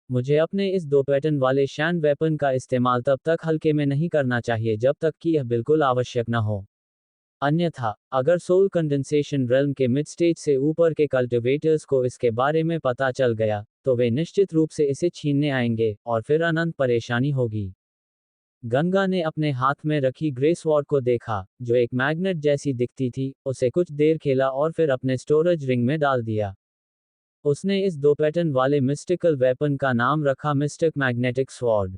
मुझे अपने इस 2 पैटर्न वाले शैन वेपन का इस्तेमाल तब तक हल्के में नहीं करना चाहिए जब तक कि यह बिल्कुल आवश्यक न हो। अन्यथा, अगर सोल कंडेंसेशन रेल्म के मिड स्टेज से ऊपर के कल्टिवेटर्स को इसके बारे में पता चल गया, तो वे निश्चित रूप से इसे छीनने आएंगे, और फिर अनंत परेशानी होगी। गंगा ने अपने हाथ में रखी ग्रे स्वॉर्ड को देखा, जो एक मैग्नेट जैसी दिखती थी, उसे कुछ देर खेला और फिर अपने स्टोरेज रिंग में डाल दिया। उसने इस 2 पैटर्न वाले मिस्टिकल वेपन का नाम रखा मिस्टिक मैग्नेटिक स्वॉर्ड।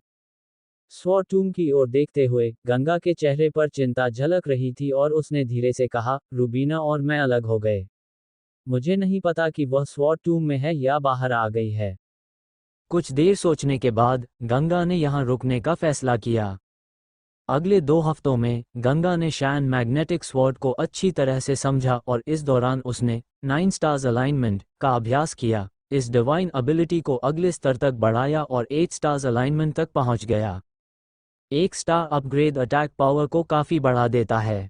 स्वॉर्ड टूम की ओर देखते हुए, गंगा के चेहरे पर चिंता झलक रही थी और उसने धीरे से कहा, रूबीना और मैं अलग हो गए। मुझे नहीं पता कि वह स्वॉर्ड टूम में है या बाहर आ गई है। कुछ देर सोचने के बाद, गंगा ने यहाँ रुकने का फैसला किया। अगले 2 हफ्तों में, गंगा ने शैन मैग्नेटिक स्वॉर्ड को अच्छी तरह से समझा और इस दौरान उसने 9 स्टार्स अलाइनमेंट का अभ्यास किया, इस डिवाइन एबिलिटी को अगले स्तर तक बढ़ाया और 8 स्टार्स अलाइनमेंट तक पहुंच गया। एक स्टार अपग्रेड अटैक पावर को काफ़ी बढ़ा देता है।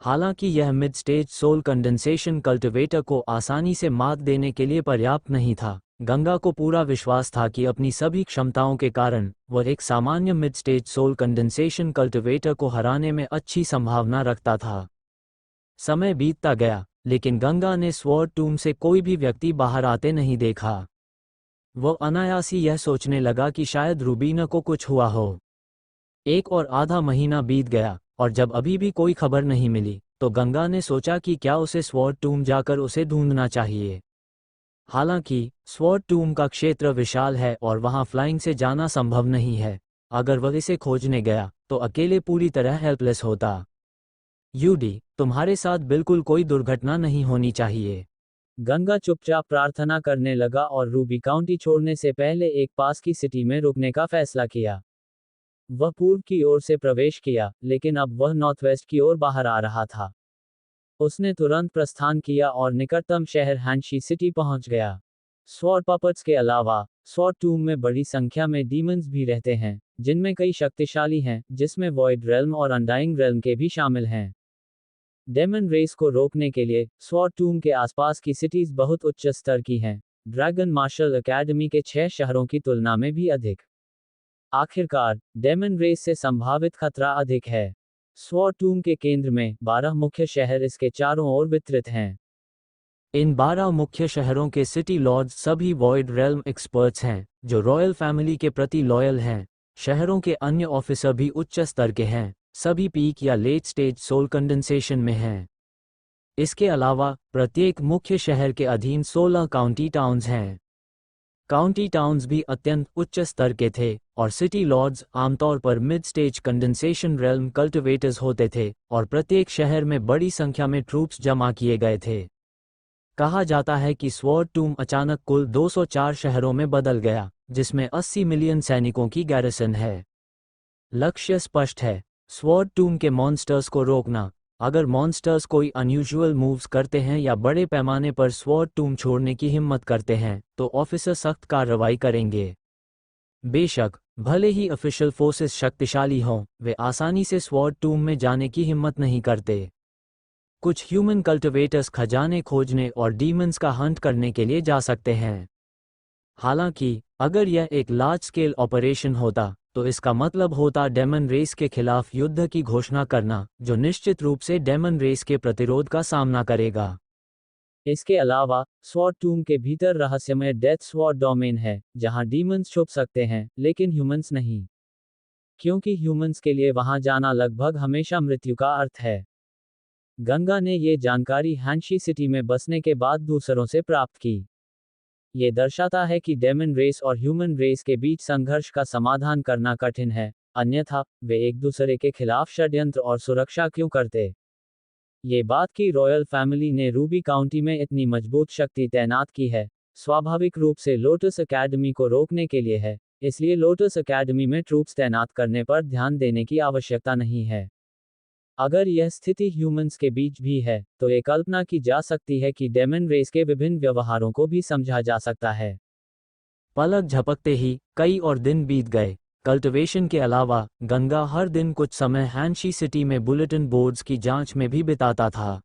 हालांकि यह mid stage soul condensation cultivator को आसानी से मात देने के लिए पर्याप्त नहीं था। गंगा को पूरा विश्वास था कि अपनी सभी क्षमताओं के कारण वह एक सामान्य mid stage soul condensation cultivator को हराने में अच्छी संभावना रखता था। समय बीतता गया, लेकिन गंगा ने स्वॉर्ड टूम से कोई भी व्यक्ति बाहर आते नहीं देखा। वह अनायास ही यह सोचने लगा कि शायद रूबीना को कुछ हुआ हो। एक और आधा महीना बीत गया, और जब अभी भी कोई खबर नहीं मिली, तो गंगा ने सोचा कि क्या उसे स्वॉर्ड टूम जाकर उसे ढूंढना चाहिए। हालांकि स्वॉर्ड टूम का क्षेत्र विशाल है और वहां फ्लाइंग से जाना संभव नहीं है। अगर वह इसे खोजने गया तो अकेले पूरी तरह हेल्पलेस होता। यूडी, तुम्हारे साथ बिल्कुल कोई दुर्घटना नहीं होनी चाहिए। गंगा चुपचाप प्रार्थना करने लगा और रूबी काउंटी छोड़ने से पहले एक पास की सिटी में रुकने का फैसला किया। वह पूर्व की ओर से प्रवेश किया, लेकिन अब वह नॉर्थवेस्ट की ओर बाहर आ रहा था। उसने तुरंत प्रस्थान किया और निकटतम शहर हैंशी सिटी पहुंच गया। स्वॉर्ड पपेट्स के अलावा स्वॉर्ड टूम में बड़ी संख्या में डीमंस भी रहते हैं, जिनमें कई शक्तिशाली हैं, जिसमें वॉइड रेल्म और अनडाइंग रेल्म के भी शामिल हैं। डेमन रेस को रोकने के लिए स्वॉर्ड टूम के आसपास की सिटीज बहुत उच्च स्तर की हैं, ड्रैगन मार्शल एकेडमी के 6 शहरों की तुलना में भी अधिक। आखिरकार, डेमन रेस से संभावित खतरा अधिक है। स्वॉर्ड टूम के केंद्र में 12 मुख्य शहर इसके चारों ओर वितरित हैं। इन 12 मुख्य शहरों के सिटी लॉर्ड्स सभी वॉइड रेल्म एक्सपर्ट्स हैं, जो रॉयल फैमिली के प्रति लॉयल हैं। शहरों के अन्य ऑफिसर भी उच्च स्तर के हैं, सभी पीक या लेट स्टेज सोल कंडेंसेशन में हैं। इसके अलावा प्रत्येक मुख्य शहर के अधीन 16 काउंटी टाउन्स हैं। काउंटी टाउन्स भी अत्यंत उच्च स्तर के थे, और सिटी लॉर्ड्स आमतौर पर mid stage condensation realm cultivators होते थे, और प्रत्येक शहर में बड़ी संख्या में ट्रूप्स जमा किए गए थे। कहा जाता है कि स्वॉर्ड टूम अचानक कुल 204 शहरों में बदल गया, जिसमें 80 मिलियन सैनिकों की गैरिसन है। लक्ष्य स्पष्ट है, स्वॉर्ड टूम के मॉन्स्टर्स को रोकना। अगर मॉन्स्टर्स कोई अनयूजुअल मूव्स करते हैं या बड़े पैमाने पर स्वॉर्ड टूम छोड़ने की हिम्मत करते हैं, तो ऑफिसर सख्त कार्रवाई करेंगे। बेशक, भले ही ऑफिशियल फोर्सेस शक्तिशाली हों, वे आसानी से स्वॉर्ड टूम में जाने की हिम्मत नहीं करते। कुछ ह्यूमन कल्टिवेटर्स खजाने खोजने और डीमंस का हंट करने के लिए जा सकते हैं। हालांकि, अगर यह एक लार्ज स्केल ऑपरेशन होता, तो इसका मतलब होता डेमन रेस के खिलाफ युद्ध की घोषणा करना, जो निश्चित रूप से डेमन रेस के प्रतिरोध का सामना करेगा। इसके अलावा, स्वॉर्ड टूम के भीतर रहस्यमय डेथ स्वॉर्ड डोमेन है, जहां डीमंस छुप सकते हैं, लेकिन ह्यूमंस नहीं, क्योंकि ह्यूमंस के लिए वहां जाना लगभग हमेशा मृत्यु का अर्थ है। गंगा ने ये जानकारी हैंशी सिटी में बसने के बाद दूसरों से प्राप्त की। ये दर्शाता है कि डेमन रेस और ह्यूमन रेस के बीच संघर्ष का समाधान करना कठिन है, अन्यथा वे एक दूसरे के खिलाफ षड्यंत्र और सुरक्षा क्यों करते। ये बात कि रॉयल फैमिली ने रूबी काउंटी में इतनी मजबूत शक्ति तैनात की है, स्वाभाविक रूप से लोटस एकेडमी को रोकने के लिए है, इसलिए लोटस एकेडमी में ट्रूप्स तैनात करने पर ध्यान देने की आवश्यकता नहीं है। अगर यह स्थिति ह्यूमंस के बीच भी है, तो ये कल्पना की जा सकती है कि डेमन रेस के विभिन्न व्यवहारों को भी समझा जा सकता है। पलक झपकते ही कई और दिन बीत गए। कल्टिवेशन के अलावा, गंगा हर दिन कुछ समय हैंशी सिटी में बुलेटिन बोर्ड्स की जांच में भी बिताता था।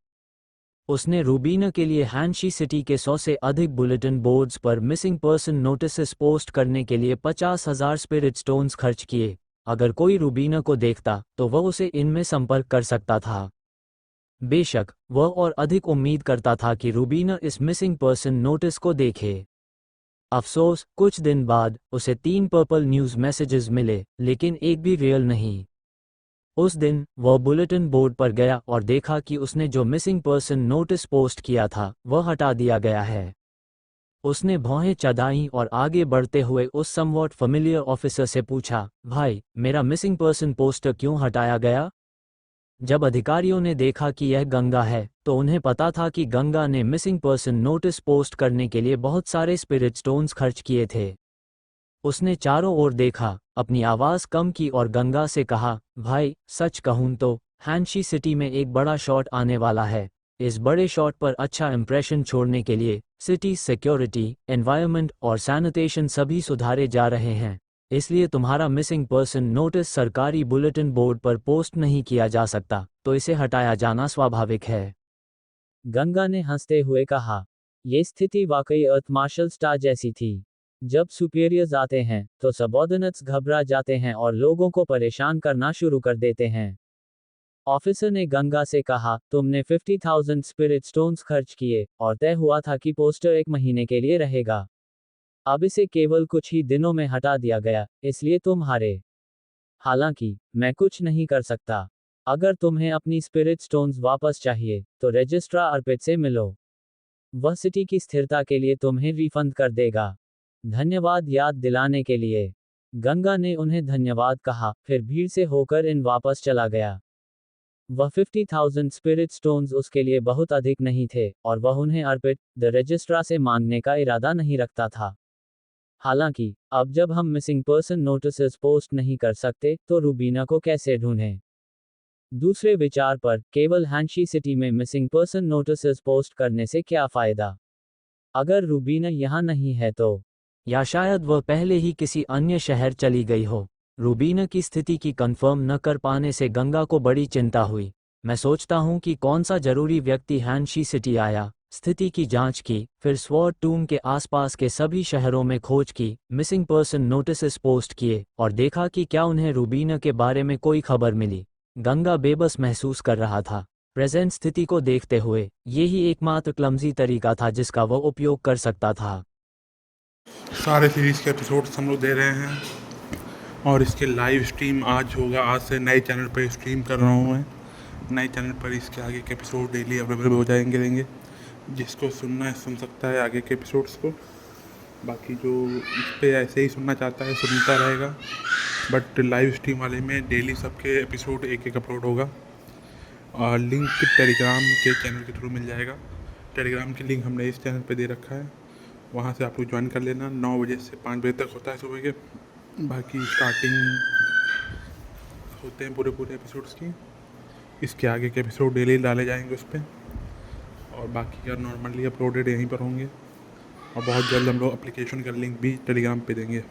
उसने रूबीना के लिए हैंशी सिटी के 100 से अधिक बुलेटिन बोर्ड्स पर मिसिंग पर्सन नोटिसेस पोस्ट करने के लिए 50,000 स्पिरिट स्टोन्स खर्च किए। अगर कोई रूबीना को देखता, तो वह उसे इनमें संपर्क कर सकता था। बेशक, वह और अधिक उम्मीद करता था कि रूबीना इस मिसिंग पर्सन नोटिस को देखे। अफसोस, कुछ दिन बाद उसे 3 पर्पल न्यूज़ मैसेजेस मिले, लेकिन एक भी रियल नहीं। उस दिन वह बुलेटिन बोर्ड पर गया और देखा कि उसने जो मिसिंग पर्सन नोटिस पोस्ट किया था, वह हटा दिया गया है। उसने भौहें चढ़ाईं और आगे बढ़ते हुए उस समवॉट फेमिलियर ऑफिसर से पूछा, भाई, मेरा मिसिंग पर्सन पोस्टर क्यों हटाया गया? जब अधिकारियों ने देखा कि यह गंगा है, तो उन्हें पता था कि गंगा ने मिसिंग पर्सन नोटिस पोस्ट करने के लिए बहुत सारे स्पिरिट स्टोन्स खर्च किए थे। उसने चारों ओर देखा, अपनी आवाज़ कम की और गंगा से कहा, भाई, सच कहूँ तो हैंशी सिटी में एक बड़ा शॉट आने वाला है। इस बड़े शॉट पर अच्छा इंप्रेशन छोड़ने के लिए सिटी सिक्योरिटी, एनवायरनमेंट और सैनिटेशन सभी सुधारे जा रहे हैं। इसलिए तुम्हारा मिसिंग पर्सन नोटिस सरकारी बुलेटिन बोर्ड पर पोस्ट नहीं किया जा सकता, तो इसे हटाया जाना स्वाभाविक है। गंगा ने हंसते हुए कहा, ये स्थिति वाकई अर्थ मार्शल स्टार जैसी थी। जब सुपीरियर्स आते हैं तो सबऑर्डिनेट्स घबरा जाते हैं और लोगों को परेशान करना शुरू कर देते हैं। ऑफिसर ने गंगा से कहा, तुमने 50,000 स्पिरिट स्टोन्स खर्च किए और तय हुआ था कि पोस्टर 1 महीने के लिए रहेगा। अब इसे केवल कुछ ही दिनों में हटा दिया गया, इसलिए तुम हारे। हालांकि मैं कुछ नहीं कर सकता। अगर तुम्हें अपनी स्पिरिट स्टोन्स वापस चाहिए तो रजिस्ट्रार अर्पित से मिलो। वह सिटी की स्थिरता के लिए तुम्हें रिफंड कर देगा। धन्यवाद याद दिलाने के लिए। गंगा ने उन्हें धन्यवाद कहा, फिर भीड़ से होकर इन वापस चला गया। वह 50,000 स्पिरिट स्टोन्स उसके लिए बहुत अधिक नहीं थे और वह उन्हें अर्पित द रजिस्ट्रार से मांगने का इरादा नहीं रखता था। हालांकि अब जब हम मिसिंग पर्सन नोटिसेस पोस्ट नहीं कर सकते तो रूबीना को कैसे ढूंढें? दूसरे विचार पर, केवल हैंशी सिटी में मिसिंग पर्सन नोटिसेस पोस्ट करने से क्या फायदा? अगर रूबीना यहाँ नहीं है तो, या शायद वह पहले ही किसी अन्य शहर चली गई हो। रूबीना की स्थिति की कंफर्म न कर पाने से गंगा को बड़ी चिंता हुई। मैं सोचता हूँ कि कौन सा जरूरी व्यक्ति हैंशी सिटी आया, स्थिति की जांच की, फिर स्वॉर्ड टूम के आसपास के सभी शहरों में खोज की, मिसिंग पर्सन नोटिसेस पोस्ट किए और देखा कि क्या उन्हें रूबीना के बारे में कोई खबर मिली। गंगा बेबस महसूस कर रहा था। प्रेजेंट स्थिति को देखते हुए यही एकमात्र क्लमजी तरीका था जिसका वह उपयोग कर सकता था। सारे सीरीज़ के एपिसोड्स हम लोग दे रहे हैं और इसके लाइव स्ट्रीम आज होगा। आज से नए चैनल पर स्ट्रीम कर रहा हूँ मैं। नए चैनल पर इसके आगे के एपिसोड डेली अवेलेबल हो जाएंगे। जिसको सुनना है सुन सकता है आगे के एपिसोड्स को। बाकी जो इस पे ऐसे ही सुनना चाहता है सुनता रहेगा, बट लाइव स्ट्रीम वाले में डेली सबके एपिसोड एक अपलोड होगा। और लिंक टेलीग्राम के चैनल के थ्रू मिल जाएगा। टेलीग्राम की लिंक हमने इस चैनल पे दे रखा है, वहाँ से आप लोग ज्वाइन कर लेना। 9 बजे से 5 बजे तक होता है सुबह के। बाकी स्टार्टिंग होते हैं पूरे एपिसोड्स की। इसके आगे के एपिसोड डेली डाले जाएंगे उस पर, और बाकी का नॉर्मली अपलोडेड यहीं पर होंगे। और बहुत जल्द हम लोग एप्लीकेशन का लिंक भी टेलीग्राम पे देंगे।